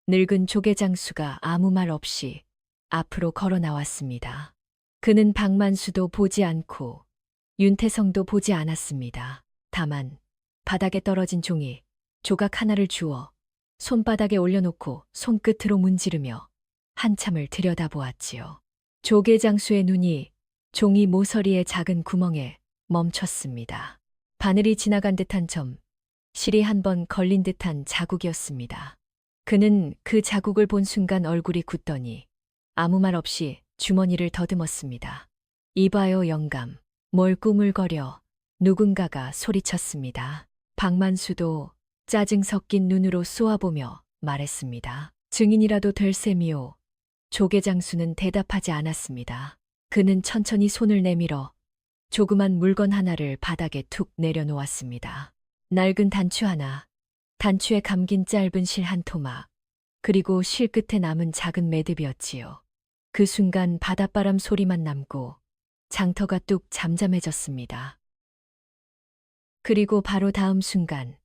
늙은 조계장수가 아무 말 없이 앞으로 걸어 나왔습니다. 그는 박만수도 보지 않고 윤태성도 보지 않았습니다. 다만 바닥에 떨어진 종이 조각 하나를 주워 손바닥에 올려놓고 손끝으로 문지르며 한참을 들여다보았지요. 조계장수의 눈이 종이 모서리의 작은 구멍에 멈췄습니다. 바늘이 지나간 듯한 점, 실이 한 번 걸린 듯한 자국이었습니다. 그는 그 자국을 본 순간 얼굴이 굳더니 아무 말 없이 주머니를 더듬었습니다. 이봐요 영감. 뭘 꾸물거려. 누군가가 소리쳤습니다. 박만수도 짜증 섞인 눈으로 쏘아보며 말했습니다. 증인이라도 될 셈이오. 조계장수는 대답하지 않았습니다. 그는 천천히 손을 내밀어 조그만 물건 하나를 바닥에 툭 내려놓았습니다. 낡은 단추 하나, 단추에 감긴 짧은 실 한 토막, 그리고 실 끝에 남은 작은 매듭이었지요. 그 순간 바닷바람 소리만 남고 장터가 뚝 잠잠해졌습니다. 그리고 바로 다음 순간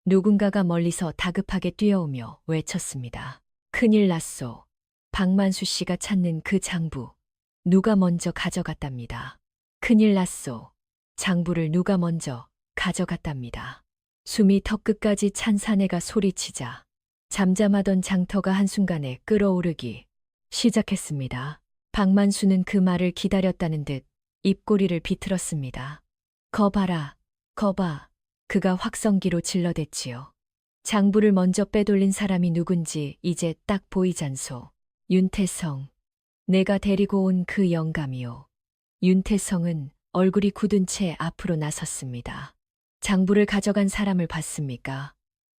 누군가가 멀리서 다급하게 뛰어오며 외쳤습니다. 큰일 났소. 박만수 씨가 찾는 그 장부 누가 먼저 가져갔답니다. 큰일 났소. 장부를 누가 먼저 가져갔답니다. 숨이 턱끝까지 찬 사내가 소리치자 잠잠하던 장터가 한순간에 끓어오르기 시작했습니다. 박만수는 그 말을 기다렸다는 듯 입꼬리를 비틀었습니다. 거봐라, 거봐. 그가 확성기로 질러댔지요. 장부를 먼저 빼돌린 사람이 누군지 이제 딱 보이잖소. 윤태성. 내가 데리고 온 그 영감이요. 윤태성은 얼굴이 굳은 채 앞으로 나섰습니다. 장부를 가져간 사람을 봤습니까?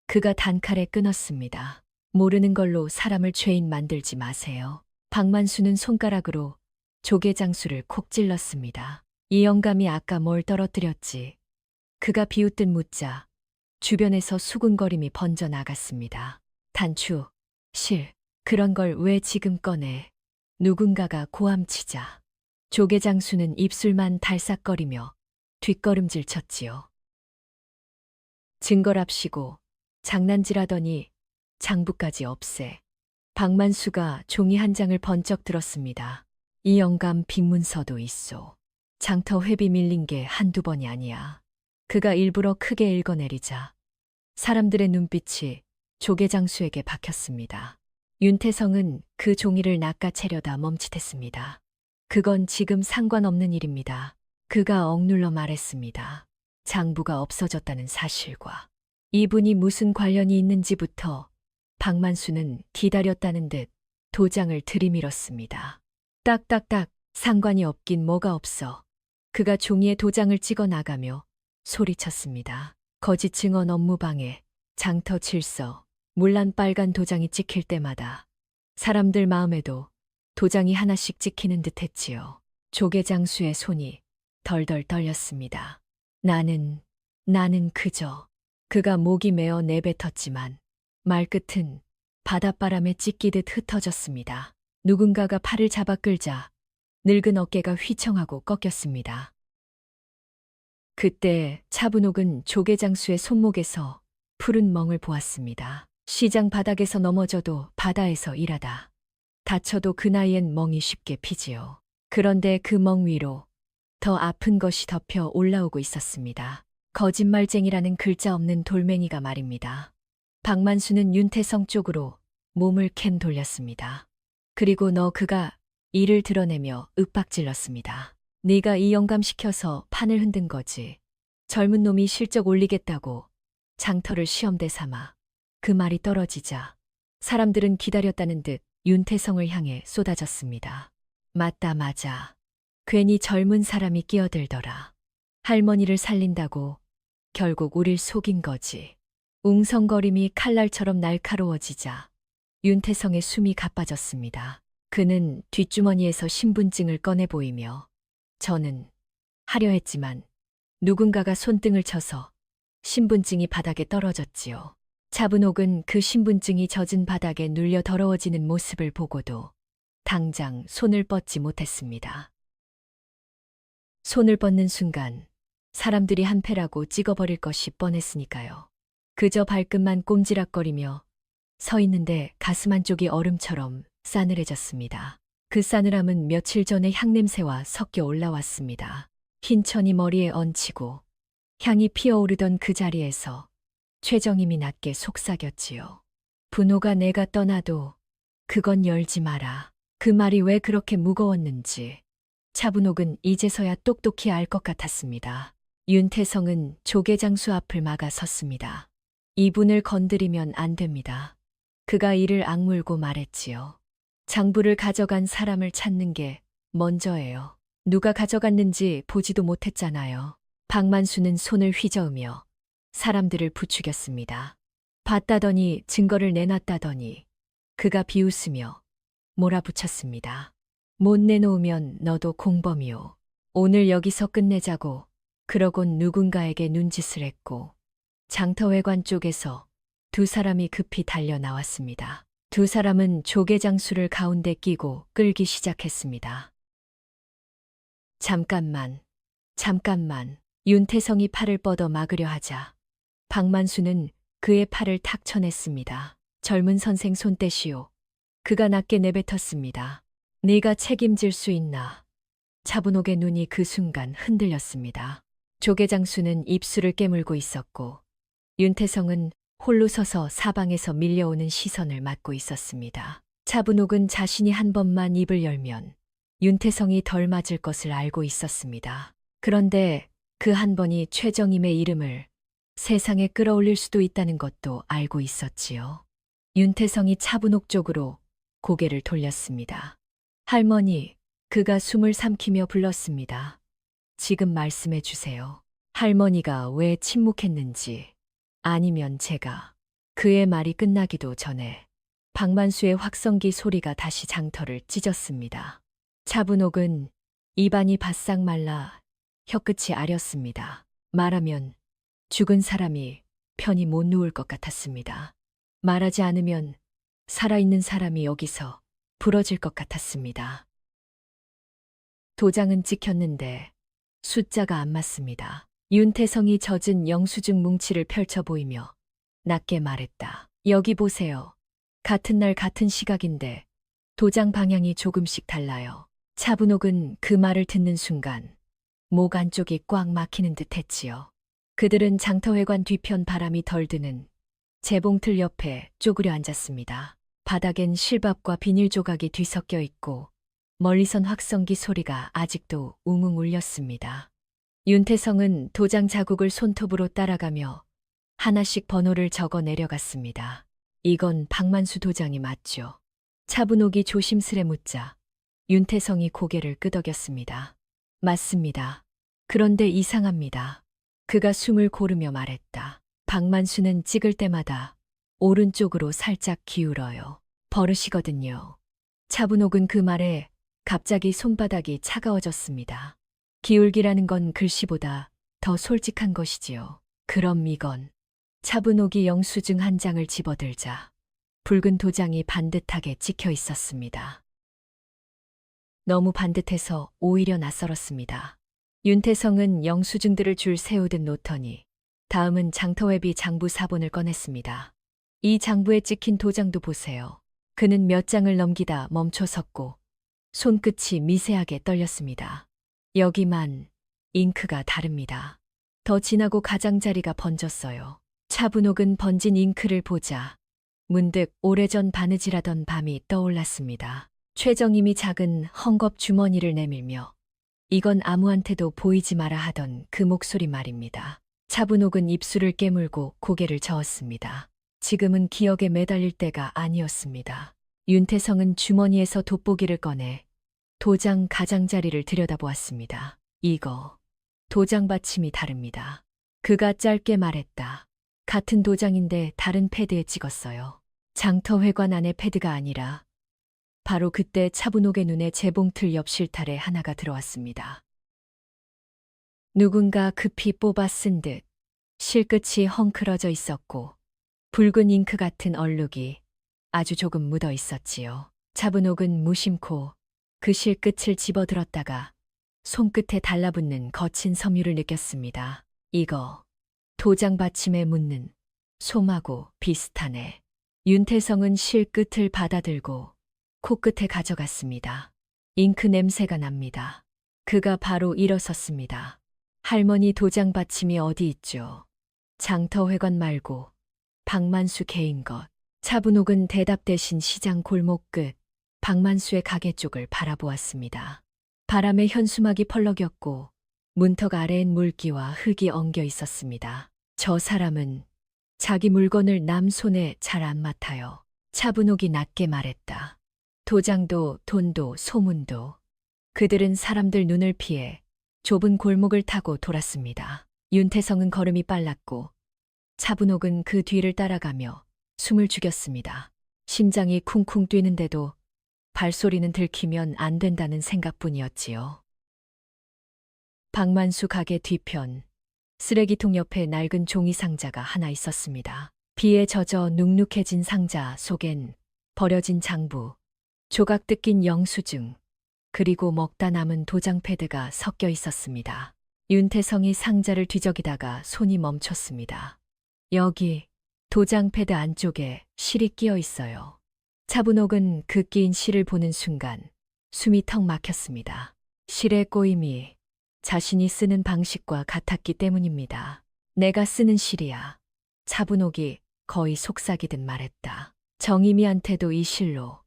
그가 단칼에 끊었습니다. 모르는 걸로 사람을 죄인 만들지 마세요. 박만수는 손가락으로 조계장수를 콕 찔렀습니다. 이 영감이 아까 뭘 떨어뜨렸지? 그가 비웃듯 묻자 주변에서 수군거림이 번져 나갔습니다. 단추, 실, 그런 걸 왜 지금 꺼내? 누군가가 고함치자 조계장수는 입술만 달싹거리며 뒷걸음질 쳤지요. 증거랍시고 장난질하더니 장부까지 없애. 박만수가 종이 한 장을 번쩍 들었습니다. 이 영감 빅문서도 있소. 장터 회비 밀린 게 한두 번이 아니야. 그가 일부러 크게 읽어내리자 사람들의 눈빛이 조계장수에게 박혔습니다. 윤태성은 그 종이를 낚아채려다 멈칫했습니다. 그건 지금 상관없는 일입니다. 그가 억눌러 말했습니다. 장부가 없어졌다는 사실과 이분이 무슨 관련이 있는지부터 박만수는 기다렸다는 듯 도장을 들이밀었습니다. 딱딱딱 상관이 없긴 뭐가 없어. 그가 종이에 도장을 찍어 나가며 소리쳤습니다. 거짓 증언 업무방해, 장터 질서, 물란 빨간 도장이 찍힐 때마다 사람들 마음에도 도장이 하나씩 찍히는 듯 했지요. 조계장수의 손이 덜덜 떨렸습니다. 나는 그저 그가 목이 메어 내뱉었지만 말끝은 바닷바람에 찢기듯 흩어졌습니다. 누군가가 팔을 잡아 끌자 늙은 어깨가 휘청하고 꺾였습니다. 그때 차분옥은 조계장수의 손목에서 푸른 멍을 보았습니다. 시장 바닥에서 넘어져도 바다에서 일하다 다쳐도 그 나이엔 멍이 쉽게 피지요. 그런데 그 멍 위로 더 아픈 것이 덮여 올라오고 있었습니다. 거짓말쟁이라는 글자 없는 돌멩이가 말입니다. 박만수는 윤태성 쪽으로 몸을 캔 돌렸습니다. 그리고 그가 이를 드러내며 윽박질렀습니다. 네가 이 영감시켜서 판을 흔든 거지. 젊은 놈이 실적 올리겠다고 장터를 시험대 삼아. 그 말이 떨어지자 사람들은 기다렸다는 듯 윤태성을 향해 쏟아졌습니다. 맞다 맞아. 괜히 젊은 사람이 끼어들더라. 할머니를 살린다고 결국 우릴 속인 거지. 웅성거림이 칼날처럼 날카로워지자 윤태성의 숨이 가빠졌습니다. 그는 뒷주머니에서 신분증을 꺼내 보이며 저는 하려 했지만 누군가가 손등을 쳐서 신분증이 바닥에 떨어졌지요. 차분옥은 그 신분증이 젖은 바닥에 눌려 더러워지는 모습을 보고도 당장 손을 뻗지 못했습니다. 손을 뻗는 순간 사람들이 한패라고 찍어버릴 것이 뻔했으니까요. 그저 발끝만 꼼지락거리며 서 있는데 가슴 한쪽이 얼음처럼 싸늘해졌습니다. 그 싸늘함은 며칠 전의 향냄새와 섞여 올라왔습니다. 흰 천이 머리에 얹히고 향이 피어오르던 그 자리에서 최정임이 낮게 속삭였지요. 분호가 내가 떠나도 그건 열지 마라. 그 말이 왜 그렇게 무거웠는지 차분옥은 이제서야 똑똑히 알 것 같았습니다. 윤태성은 조계장수 앞을 막아 섰습니다. 이분을 건드리면 안 됩니다. 그가 이를 악물고 말했지요. 장부를 가져간 사람을 찾는 게 먼저예요. 누가 가져갔는지 보지도 못했잖아요. 박만수는 손을 휘저으며 사람들을 부추겼습니다. 봤다더니 증거를 내놨다더니 그가 비웃으며 몰아붙였습니다. 못 내놓으면 너도 공범이오. 오늘 여기서 끝내자고 그러곤 누군가에게 눈짓을 했고 장터회관 쪽에서 두 사람이 급히 달려 나왔습니다. 두 사람은 조계장수를 가운데 끼고 끌기 시작했습니다. 잠깐만. 윤태성이 팔을 뻗어 막으려 하자 박만수는 그의 팔을 탁 쳐냈습니다. 젊은 선생 손 떼시오. 그가 낮게 내뱉었습니다. 네가 책임질 수 있나? 차분옥의 눈이 그 순간 흔들렸습니다. 조계장수는 입술을 깨물고 있었고 윤태성은 홀로 서서 사방에서 밀려오는 시선을 맞고 있었습니다. 차분옥은 자신이 한 번만 입을 열면 윤태성이 덜 맞을 것을 알고 있었습니다. 그런데 그 한 번이 최정임의 이름을 세상에 끌어올릴 수도 있다는 것도 알고 있었지요. 윤태성이 차분옥 쪽으로 고개를 돌렸습니다. 할머니, 그가 숨을 삼키며 불렀습니다. 지금 말씀해 주세요. 할머니가 왜 침묵했는지, 아니면 제가. 그의 말이 끝나기도 전에 박만수의 확성기 소리가 다시 장터를 찢었습니다. 차분옥은 입안이 바싹 말라 혀끝이 아렸습니다. 말하면 죽은 사람이 편히 못 누울 것 같았습니다. 말하지 않으면 살아있는 사람이 여기서 부러질 것 같았습니다. 도장은 찍혔는데 숫자가 안 맞습니다. 윤태성이 젖은 영수증 뭉치를 펼쳐 보이며 낮게 말했다. 여기 보세요. 같은 날 같은 시각인데 도장 방향이 조금씩 달라요. 차분옥은 그 말을 듣는 순간 목 안쪽이 꽉 막히는 듯 했지요. 그들은 장터회관 뒤편 바람이 덜 드는 재봉틀 옆에 쪼그려 앉았습니다. 바닥엔 실밥과 비닐 조각이 뒤섞여 있고 멀리선 확성기 소리가 아직도 웅웅 울렸습니다. 윤태성은 도장 자국을 손톱으로 따라가며 하나씩 번호를 적어 내려갔습니다. 이건 박만수 도장이 맞죠? 차분옥이 조심스레 묻자 윤태성이 고개를 끄덕였습니다. 맞습니다. 그런데 이상합니다. 그가 숨을 고르며 말했다. 박만수는 찍을 때마다 오른쪽으로 살짝 기울어요. 버릇이거든요. 차분옥은 그 말에 갑자기 손바닥이 차가워졌습니다. 기울기라는 건 글씨보다 더 솔직한 것이지요. 그럼 이건 차분옥이 영수증 한 장을 집어들자 붉은 도장이 반듯하게 찍혀 있었습니다. 너무 반듯해서 오히려 낯설었습니다. 윤태성은 영수증들을 줄 세우듯 놓더니 다음은 장터회비 장부 사본을 꺼냈습니다. 이 장부에 찍힌 도장도 보세요. 그는 몇 장을 넘기다 멈춰 섰고 손끝이 미세하게 떨렸습니다. 여기만 잉크가 다릅니다. 더 진하고 가장자리가 번졌어요. 차분옥은 번진 잉크를 보자 문득 오래전 바느질하던 밤이 떠올랐습니다. 최정임이 작은 헝겊 주머니를 내밀며 이건 아무한테도 보이지 마라 하던 그 목소리 말입니다. 차분옥은 입술을 깨물고 고개를 저었습니다. 지금은 기억에 매달릴 때가 아니었습니다. 윤태성은 주머니에서 돋보기를 꺼내 도장 가장자리를 들여다보았습니다. 이거 도장 받침이 다릅니다. 그가 짧게 말했다. 같은 도장인데 다른 패드에 찍었어요. 장터회관 안의 패드가 아니라 바로 그때 차분옥의 눈에 재봉틀 옆 실타래 하나가 들어왔습니다. 누군가 급히 뽑아 쓴 듯 실끝이 헝클어져 있었고 붉은 잉크 같은 얼룩이 아주 조금 묻어 있었지요. 차분옥은 무심코 그 실끝을 집어들었다가 손끝에 달라붙는 거친 섬유를 느꼈습니다. 이거 도장 받침에 묻는 솜하고 비슷하네. 윤태성은 실끝을 받아들고 코끝에 가져갔습니다. 잉크 냄새가 납니다. 그가 바로 일어섰습니다. 할머니 도장 받침이 어디 있죠? 장터회관 말고 박만수 개인 것. 차분옥은 대답 대신 시장 골목 끝 박만수의 가게 쪽을 바라보았습니다. 바람에 현수막이 펄럭였고 문턱 아래엔 물기와 흙이 엉겨 있었습니다. 저 사람은 자기 물건을 남 손에 잘 안 맡아요. 차분옥이 낮게 말했다. 도장도 돈도 소문도. 그들은 사람들 눈을 피해 좁은 골목을 타고 돌았습니다. 윤태성은 걸음이 빨랐고 차분옥은 그 뒤를 따라가며 숨을 죽였습니다. 심장이 쿵쿵 뛰는데도 발소리는 들키면 안 된다는 생각뿐이었지요. 박만수 가게 뒤편 쓰레기통 옆에 낡은 종이 상자가 하나 있었습니다. 비에 젖어 눅눅해진 상자 속엔 버려진 장부, 조각 뜯긴 영수증, 그리고 먹다 남은 도장 패드가 섞여 있었습니다. 윤태성이 상자를 뒤적이다가 손이 멈췄습니다. 여기 도장 패드 안쪽에 실이 끼어 있어요. 차분옥은 그 끼인 실을 보는 순간 숨이 턱 막혔습니다. 실의 꼬임이 자신이 쓰는 방식과 같았기 때문입니다. 내가 쓰는 실이야. 차분옥이 거의 속삭이듯 말했다. 정임이한테도 이 실로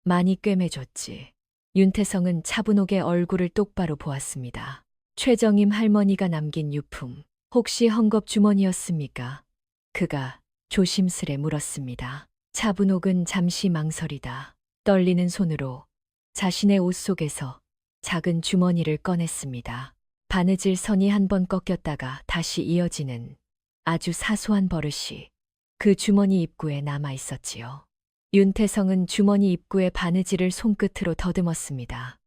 많이 꿰매줬지. 윤태성은 차분옥의 얼굴을 똑바로 보았습니다. 최정임 할머니가 남긴 유품, 혹시 헝겊 주머니였습니까? 그가 조심스레 물었습니다. 차분옥은 잠시 망설이다 떨리는 손으로 자신의 옷 속에서 작은 주머니를 꺼냈습니다. 바느질 선이 한 번 꺾였다가 다시 이어지는 아주 사소한 버릇이 그 주머니 입구에 남아 있었지요. 윤태성은 주머니 입구의 바느질을 손끝으로 더듬었습니다.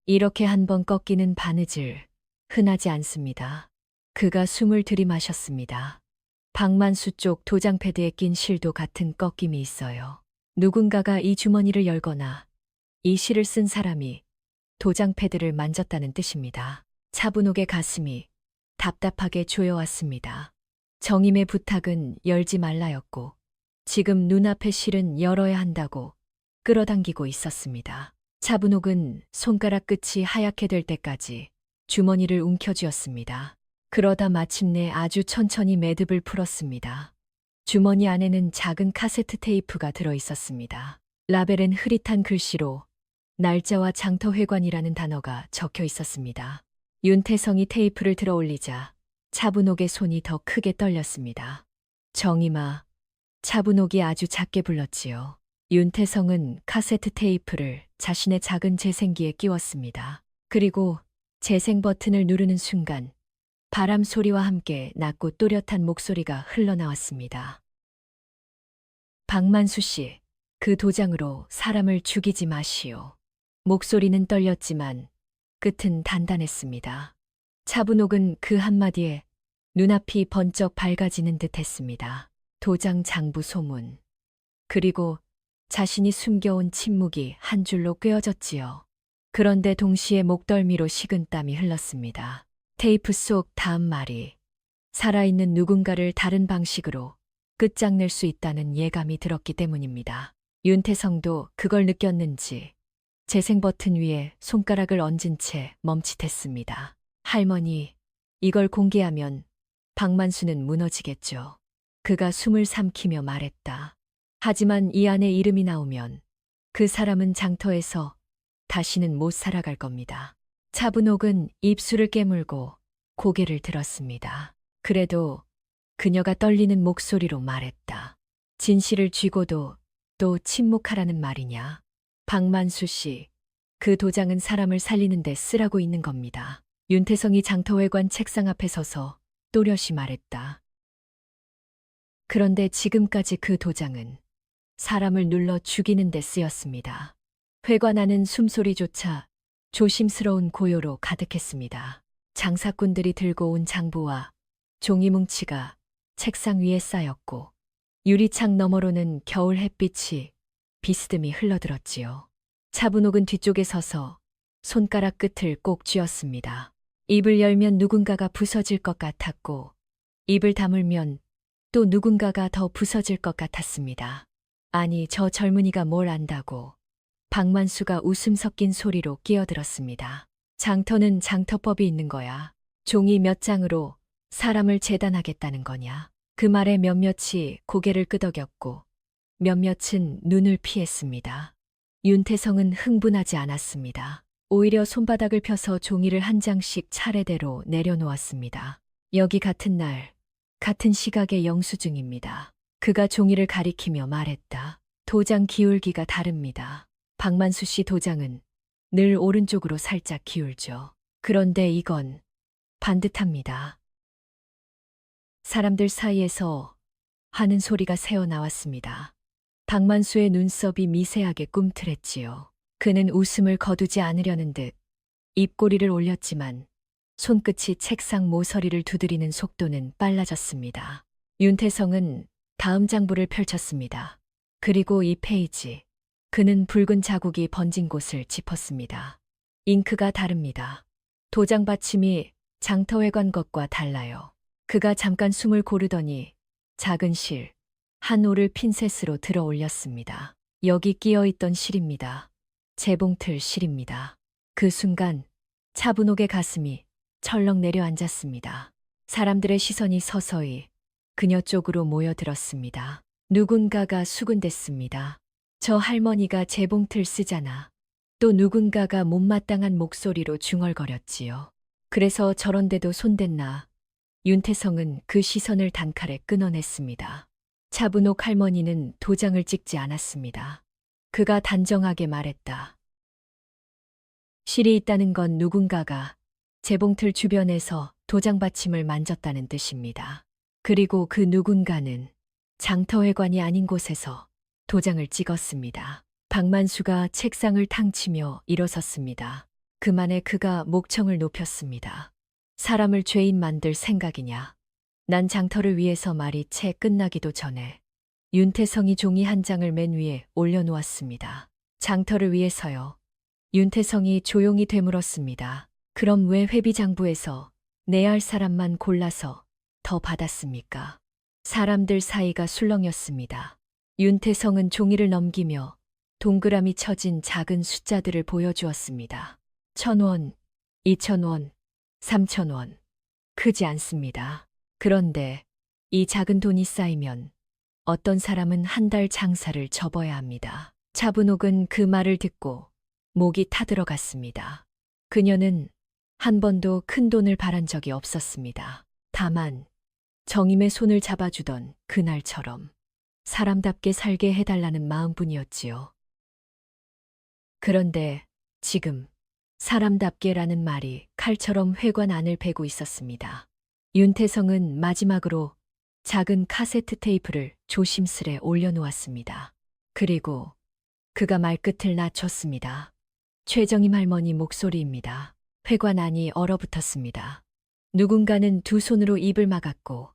이렇게 한 번 꺾이는 바느질, 흔하지 않습니다. 그가 숨을 들이마셨습니다. 박만수 쪽 도장 패드에 낀 실도 같은 꺾임이 있어요. 누군가가 이 주머니를 열거나 이 실을 쓴 사람이 도장 패드를 만졌다는 뜻입니다. 차분옥의 가슴이 답답하게 조여왔습니다. 정임의 부탁은 열지 말라였고 지금 눈앞의 실은 열어야 한다고 끌어당기고 있었습니다. 차분옥은 손가락 끝이 하얗게 될 때까지 주머니를 움켜쥐었습니다. 그러다 마침내 아주 천천히 매듭을 풀었습니다. 주머니 안에는 작은 카세트 테이프가 들어 있었습니다. 라벨엔 흐릿한 글씨로 날짜와 장터회관이라는 단어가 적혀 있었습니다. 윤태성이 테이프를 들어 올리자 차분옥의 손이 더 크게 떨렸습니다. 정임아, 차분옥이 아주 작게 불렀지요. 윤태성은 카세트 테이프를 자신의 작은 재생기에 끼웠습니다. 그리고 재생 버튼을 누르는 순간 바람 소리와 함께 낮고 또렷한 목소리가 흘러나왔습니다. 박만수 씨, 그 도장으로 사람을 죽이지 마시오. 목소리는 떨렸지만 끝은 단단했습니다. 차분옥은 그 한마디에 눈앞이 번쩍 밝아지는 듯 했습니다. 도장 장부 소문. 그리고 자신이 숨겨온 침묵이 한 줄로 꿰어졌지요. 그런데 동시에 목덜미로 식은땀이 흘렀습니다. 테이프 속 다음 말이 살아있는 누군가를 다른 방식으로 끝장낼 수 있다는 예감이 들었기 때문입니다. 윤태성도 그걸 느꼈는지 재생 버튼 위에 손가락을 얹은 채 멈칫했습니다. 할머니, 이걸 공개하면 박만수는 무너지겠죠. 그가 숨을 삼키며 말했다. 하지만 이 안에 이름이 나오면 그 사람은 장터에서 다시는 못 살아갈 겁니다. 차분옥은 입술을 깨물고 고개를 들었습니다. 그래도 그녀가 떨리는 목소리로 말했다. 진실을 쥐고도 또 침묵하라는 말이냐. 박만수 씨, 그 도장은 사람을 살리는 데 쓰라고 있는 겁니다. 윤태성이 장터회관 책상 앞에 서서 또렷이 말했다. 그런데 지금까지 그 도장은 사람을 눌러 죽이는 데 쓰였습니다. 회관 안은 숨소리조차 조심스러운 고요로 가득했습니다. 장사꾼들이 들고 온 장부와 종이 뭉치가 책상 위에 쌓였고 유리창 너머로는 겨울 햇빛이 비스듬히 흘러들었지요. 차분옥은 뒤쪽에 서서 손가락 끝을 꼭 쥐었습니다. 입을 열면 누군가가 부서질 것 같았고 입을 다물면 또 누군가가 더 부서질 것 같았습니다. 아니, 저 젊은이가 뭘 안다고. 박만수가 웃음 섞인 소리로 끼어들었습니다. 장터는 장터법이 있는 거야. 종이 몇 장으로 사람을 재단하겠다는 거냐. 그 말에 몇몇이 고개를 끄덕였고 몇몇은 눈을 피했습니다. 윤태성은 흥분하지 않았습니다. 오히려 손바닥을 펴서 종이를 한 장씩 차례대로 내려놓았습니다. 여기 같은 날, 같은 시각의 영수증입니다. 그가 종이를 가리키며 말했다. 도장 기울기가 다릅니다. 박만수 씨 도장은 늘 오른쪽으로 살짝 기울죠. 그런데 이건 반듯합니다. 사람들 사이에서 하는 소리가 새어나왔습니다. 박만수의 눈썹이 미세하게 꿈틀했지요. 그는 웃음을 거두지 않으려는 듯 입꼬리를 올렸지만 손끝이 책상 모서리를 두드리는 속도는 빨라졌습니다. 윤태성은 다음 장부를 펼쳤습니다. 그리고 이 페이지, 그는 붉은 자국이 번진 곳을 짚었습니다. 잉크가 다릅니다. 도장 받침이 장터회관 것과 달라요. 그가 잠깐 숨을 고르더니 작은 실, 한 올을 핀셋으로 들어 올렸습니다. 여기 끼어있던 실입니다. 재봉틀 실입니다. 그 순간 차분옥의 가슴이 철렁 내려앉았습니다. 사람들의 시선이 서서히 그녀 쪽으로 모여들었습니다. 누군가가 수군댔습니다. 저 할머니가 재봉틀 쓰잖아. 또 누군가가 못마땅한 목소리로 중얼거렸지요. 그래서 저런데도 손댔나. 윤태성은 그 시선을 단칼에 끊어냈습니다. 차분옥 할머니는 도장을 찍지 않았습니다. 그가 단정하게 말했다. 실이 있다는 건 누군가가 재봉틀 주변에서 도장 받침을 만졌다는 뜻입니다. 그리고 그 누군가는 장터회관이 아닌 곳에서 도장을 찍었습니다. 박만수가 책상을 탕치며 일어섰습니다. 그만에 그가 목청을 높였습니다. 사람을 죄인 만들 생각이냐. 난 장터를 위해서 말이 채 끝나기도 전에 윤태성이 종이 한 장을 맨 위에 올려놓았습니다. 장터를 위해서요. 윤태성이 조용히 되물었습니다. 그럼 왜 회비장부에서 내야 할 사람만 골라서 더 받았습니까? 사람들 사이가 술렁였습니다. 윤태성은 종이를 넘기며 동그라미 쳐진 작은 숫자들을 보여주었습니다. 1,000원, 2,000원, 3,000원. 크지 않습니다. 그런데 이 작은 돈이 쌓이면 어떤 사람은 한 달 장사를 접어야 합니다. 차분옥은 그 말을 듣고 목이 타들어갔습니다. 그녀는 한 번도 큰 돈을 바란 적이 없었습니다. 다만 정임의 손을 잡아주던 그날처럼 사람답게 살게 해달라는 마음뿐이었지요. 그런데 지금 사람답게라는 말이 칼처럼 회관 안을 베고 있었습니다. 윤태성은 마지막으로 작은 카세트 테이프를 조심스레 올려놓았습니다. 그리고 그가 말끝을 낮췄습니다. 최정임 할머니 목소리입니다. 회관 안이 얼어붙었습니다. 누군가는 두 손으로 입을 막았고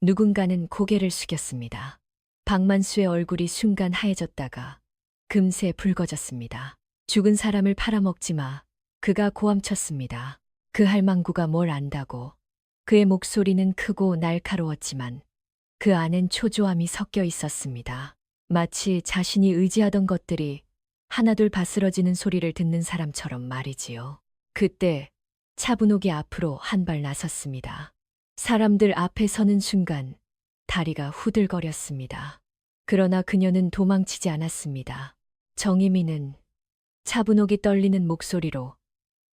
누군가는 고개를 숙였습니다. 박만수의 얼굴이 순간 하얘졌다가 금세 붉어졌습니다. 죽은 사람을 팔아먹지 마. 그가 고함쳤습니다. 그 할망구가 뭘 안다고. 그의 목소리는 크고 날카로웠지만 그 안엔 초조함이 섞여 있었습니다. 마치 자신이 의지하던 것들이 하나둘 바스러지는 소리를 듣는 사람처럼 말이지요. 그때 차분옥이 앞으로 한 발 나섰습니다. 사람들 앞에 서는 순간 다리가 후들거렸습니다. 그러나 그녀는 도망치지 않았습니다. 정희미는 차분옥이 떨리는 목소리로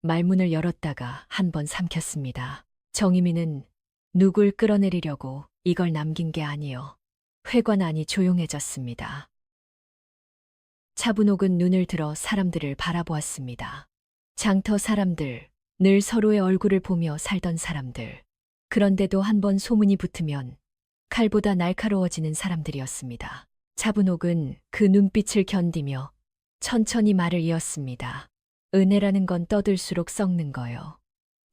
말문을 열었다가 한 번 삼켰습니다. 정희미는 누굴 끌어내리려고 이걸 남긴 게 아니요. 회관 안이 조용해졌습니다. 차분옥은 눈을 들어 사람들을 바라보았습니다. 장터 사람들, 늘 서로의 얼굴을 보며 살던 사람들. 그런데도 한 번 소문이 붙으면 칼보다 날카로워지는 사람들이었습니다. 차분옥은 그 눈빛을 견디며 천천히 말을 이었습니다. 은혜라는 건 떠들수록 썩는 거요.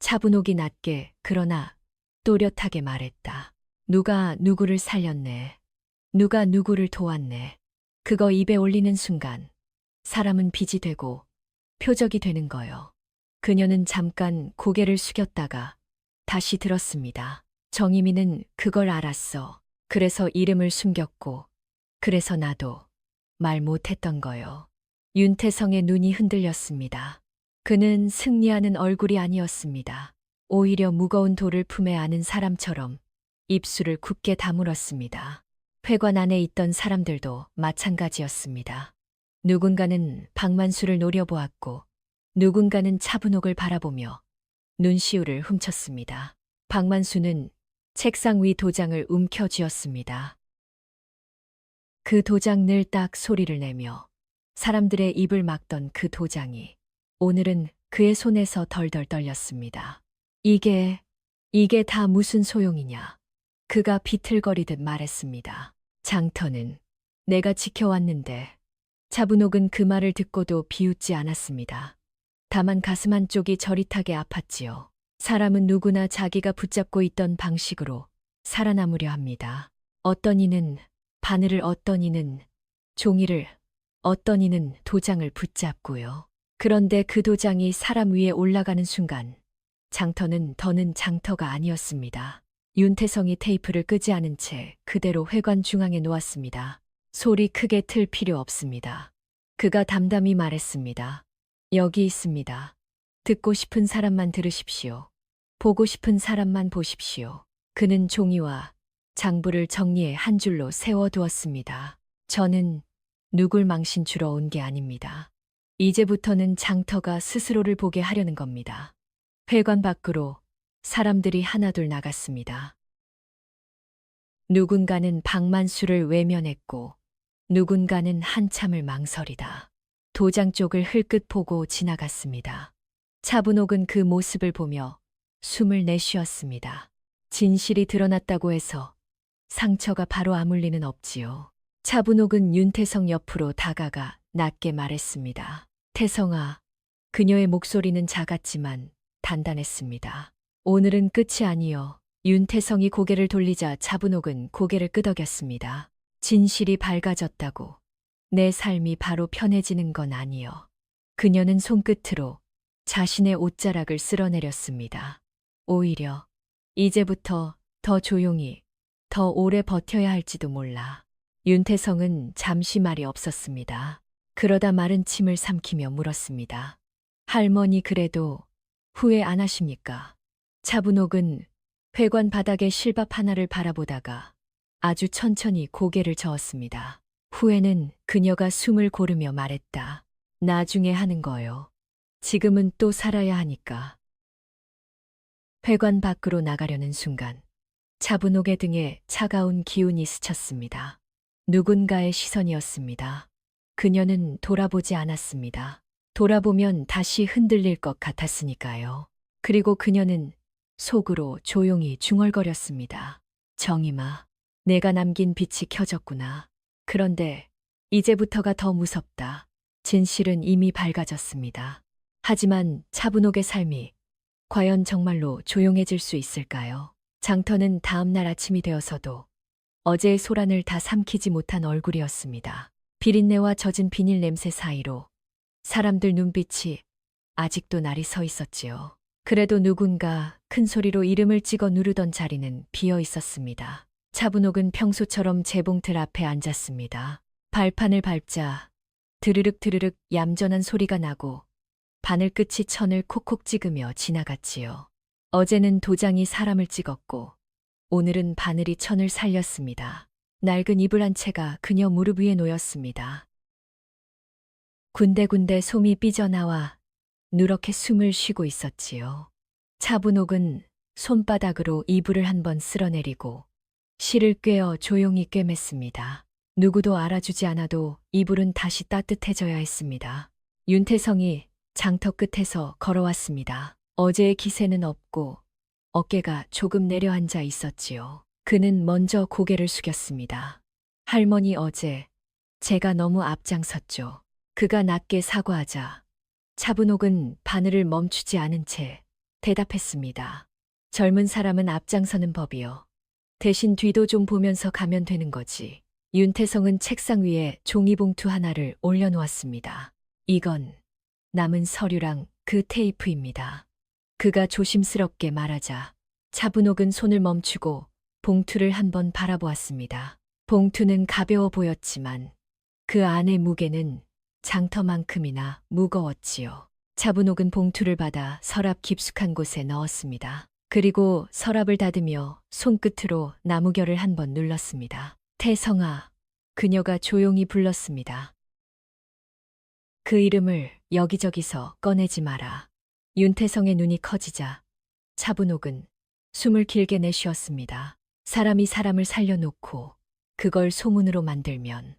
차분옥이 낮게 그러나 또렷하게 말했다. 누가 누구를 살렸네. 누가 누구를 도왔네. 그거 입에 올리는 순간 사람은 빚이 되고 표적이 되는 거요. 그녀는 잠깐 고개를 숙였다가 다시 들었습니다. 정희미는 그걸 알았어. 그래서 이름을 숨겼고 그래서 나도 말 못했던 거요. 윤태성의 눈이 흔들렸습니다. 그는 승리하는 얼굴이 아니었습니다. 오히려 무거운 돌을 품에 안은 사람처럼 입술을 굳게 다물었습니다. 회관 안에 있던 사람들도 마찬가지였습니다. 누군가는 박만수를 노려보았고 누군가는 차분옥을 바라보며 눈시울을 훔쳤습니다. 박만수는 책상 위 도장을 움켜쥐었습니다. 그 도장 늘 딱 소리를 내며 사람들의 입을 막던 그 도장이 오늘은 그의 손에서 덜덜 떨렸습니다. 이게 다 무슨 소용이냐. 그가 비틀거리듯 말했습니다. 장터는 내가 지켜왔는데. 차분옥은 그 말을 듣고도 비웃지 않았습니다. 다만 가슴 한쪽이 저릿하게 아팠지요. 사람은 누구나 자기가 붙잡고 있던 방식으로 살아남으려 합니다. 어떤 이는 바늘을, 어떤 이는 종이를, 어떤 이는 도장을 붙잡고요. 그런데 그 도장이 사람 위에 올라가는 순간 장터는 더는 장터가 아니었습니다. 윤태성이 테이프를 끄지 않은 채 그대로 회관 중앙에 놓았습니다. 소리 크게 틀 필요 없습니다. 그가 담담히 말했습니다. 여기 있습니다. 듣고 싶은 사람만 들으십시오. 보고 싶은 사람만 보십시오. 그는 종이와 장부를 정리해 한 줄로 세워두었습니다. 저는 누굴 망신 주러 온 게 아닙니다. 이제부터는 장터가 스스로를 보게 하려는 겁니다. 회관 밖으로 사람들이 하나둘 나갔습니다. 누군가는 박만수를 외면했고 누군가는 한참을 망설이다 도장 쪽을 흘끗 보고 지나갔습니다. 차분옥은 그 모습을 보며 숨을 내쉬었습니다. 진실이 드러났다고 해서 상처가 바로 아물 리는 없지요. 차분옥은 윤태성 옆으로 다가가 낮게 말했습니다. 태성아, 그녀의 목소리는 작았지만 단단했습니다. 오늘은 끝이 아니여. 윤태성이 고개를 돌리자 차분옥은 고개를 끄덕였습니다. 진실이 밝아졌다고. 내 삶이 바로 편해지는 건 아니여. 그녀는 손끝으로 자신의 옷자락을 쓸어내렸습니다. 오히려 이제부터 더 조용히, 더 오래 버텨야 할지도 몰라. 윤태성은 잠시 말이 없었습니다. 그러다 마른 침을 삼키며 물었습니다. 할머니 그래도 후회 안 하십니까? 차분옥은 회관 바닥에 실밥 하나를 바라보다가 아주 천천히 고개를 저었습니다. 후회는 그녀가 숨을 고르며 말했다. 나중에 하는 거요. 지금은 또 살아야 하니까. 회관 밖으로 나가려는 순간 차분옥의 등에 차가운 기운이 스쳤습니다. 누군가의 시선이었습니다. 그녀는 돌아보지 않았습니다. 돌아보면 다시 흔들릴 것 같았으니까요. 그리고 그녀는 속으로 조용히 중얼거렸습니다. 정임아, 내가 남긴 빛이 켜졌구나. 그런데 이제부터가 더 무섭다. 진실은 이미 밝아졌습니다. 하지만 차분옥의 삶이 과연 정말로 조용해질 수 있을까요? 장터는 다음 날 아침이 되어서도 어제의 소란을 다 삼키지 못한 얼굴이었습니다. 비린내와 젖은 비닐 냄새 사이로 사람들 눈빛이 아직도 날이 서 있었지요. 그래도 누군가 큰 소리로 이름을 찍어 누르던 자리는 비어 있었습니다. 차분옥은 평소처럼 재봉틀 앞에 앉았습니다. 발판을 밟자 드르륵 드르륵 얌전한 소리가 나고 바늘 끝이 천을 콕콕 찍으며 지나갔지요. 어제는 도장이 사람을 찍었고 오늘은 바늘이 천을 살렸습니다. 낡은 이불 한 채가 그녀 무릎 위에 놓였습니다. 군데군데 솜이 삐져나와 누렇게 숨을 쉬고 있었지요. 차분옥은 손바닥으로 이불을 한번 쓸어내리고 실을 꿰어 조용히 꿰맸습니다. 누구도 알아주지 않아도 이불은 다시 따뜻해져야 했습니다. 윤태성이 장터 끝에서 걸어왔습니다. 어제의 기세는 없고 어깨가 조금 내려앉아 있었지요. 그는 먼저 고개를 숙였습니다. 할머니 어제 제가 너무 앞장섰죠. 그가 낮게 사과하자 차분옥은 바늘을 멈추지 않은 채 대답했습니다. 젊은 사람은 앞장서는 법이요. 대신 뒤도 좀 보면서 가면 되는 거지. 윤태성은 책상 위에 종이봉투 하나를 올려놓았습니다. 이건 남은 서류랑 그 테이프입니다. 그가 조심스럽게 말하자 차분옥은 손을 멈추고 봉투를 한번 바라보았습니다. 봉투는 가벼워 보였지만 그 안의 무게는 장터만큼이나 무거웠지요. 차분옥은 봉투를 받아 서랍 깊숙한 곳에 넣었습니다. 그리고 서랍을 닫으며 손끝으로 나무결을 한번 눌렀습니다. 태성아, 그녀가 조용히 불렀습니다. 그 이름을 여기저기서 꺼내지 마라. 윤태성의 눈이 커지자 차분옥은 숨을 길게 내쉬었습니다. 사람이 사람을 살려놓고 그걸 소문으로 만들면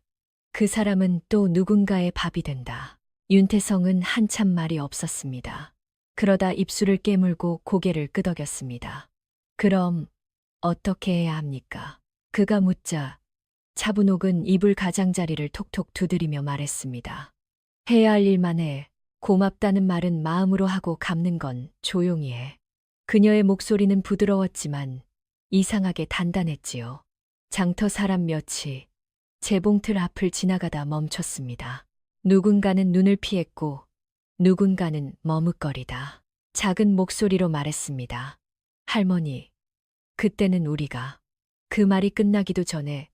그 사람은 또 누군가의 밥이 된다. 윤태성은 한참 말이 없었습니다. 그러다 입술을 깨물고 고개를 끄덕였습니다. 그럼 어떻게 해야 합니까? 그가 묻자 차분옥은 이불 가장자리를 톡톡 두드리며 말했습니다. 해야 할 일만 해. 고맙다는 말은 마음으로 하고 갚는 건 조용히 해. 그녀의 목소리는 부드러웠지만 이상하게 단단했지요. 장터 사람 몇이 재봉틀 앞을 지나가다 멈췄습니다. 누군가는 눈을 피했고 누군가는 머뭇거리다 작은 목소리로 말했습니다. 할머니, 그때는 우리가. 그 말이 끝나기도 전에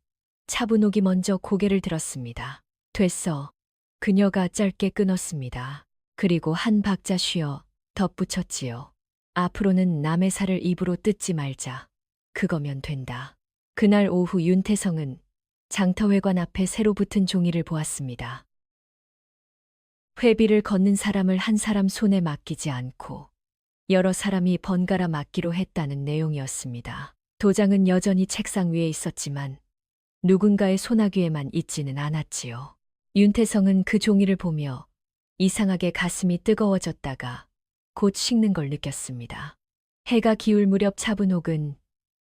차분옥이 먼저 고개를 들었습니다. 됐어. 그녀가 짧게 끊었습니다. 그리고 한 박자 쉬어 덧붙였지요. 앞으로는 남의 살을 입으로 뜯지 말자. 그거면 된다. 그날 오후 윤태성은 장터회관 앞에 새로 붙은 종이를 보았습니다. 회비를 걷는 사람을 한 사람 손에 맡기지 않고 여러 사람이 번갈아 맡기로 했다는 내용이었습니다. 도장은 여전히 책상 위에 있었지만 누군가의 소나귀에만 있지는 않았지요. 윤태성은 그 종이를 보며 이상하게 가슴이 뜨거워졌다가 곧 식는 걸 느꼈습니다. 해가 기울 무렵 차분옥은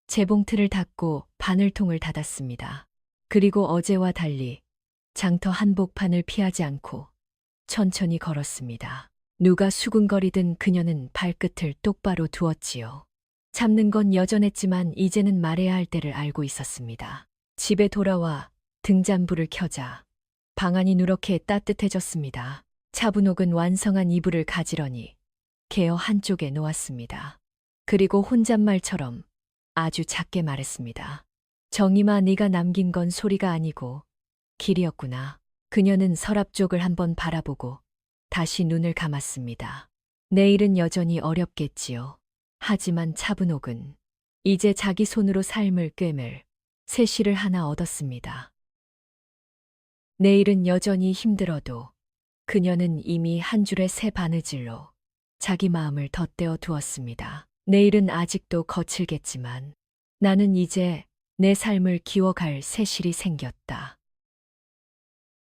재봉틀을 닫고 바늘통을 닫았습니다. 그리고 어제와 달리 장터 한복판을 피하지 않고 천천히 걸었습니다. 누가 수군거리든 그녀는 발끝을 똑바로 두었지요. 참는 건 여전했지만 이제는 말해야 할 때를 알고 있었습니다. 집에 돌아와 등잔불을 켜자 방안이 누렇게 따뜻해졌습니다. 차분옥은 완성한 이불을 가지런히 개어 한쪽에 놓았습니다. 그리고 혼잣말처럼 아주 작게 말했습니다. 정임아, 네가 남긴 건 소리가 아니고 길이었구나. 그녀는 서랍 쪽을 한번 바라보고 다시 눈을 감았습니다. 내일은 여전히 어렵겠지요. 하지만 차분옥은 이제 자기 손으로 삶을 꿰맬 새 실을 하나 얻었습니다. 내일은 여전히 힘들어도 그녀는 이미 한 줄의 새 바느질로 자기 마음을 덧대어 두었습니다. 내일은 아직도 거칠겠지만 나는 이제 내 삶을 기워갈 새 실이 생겼다.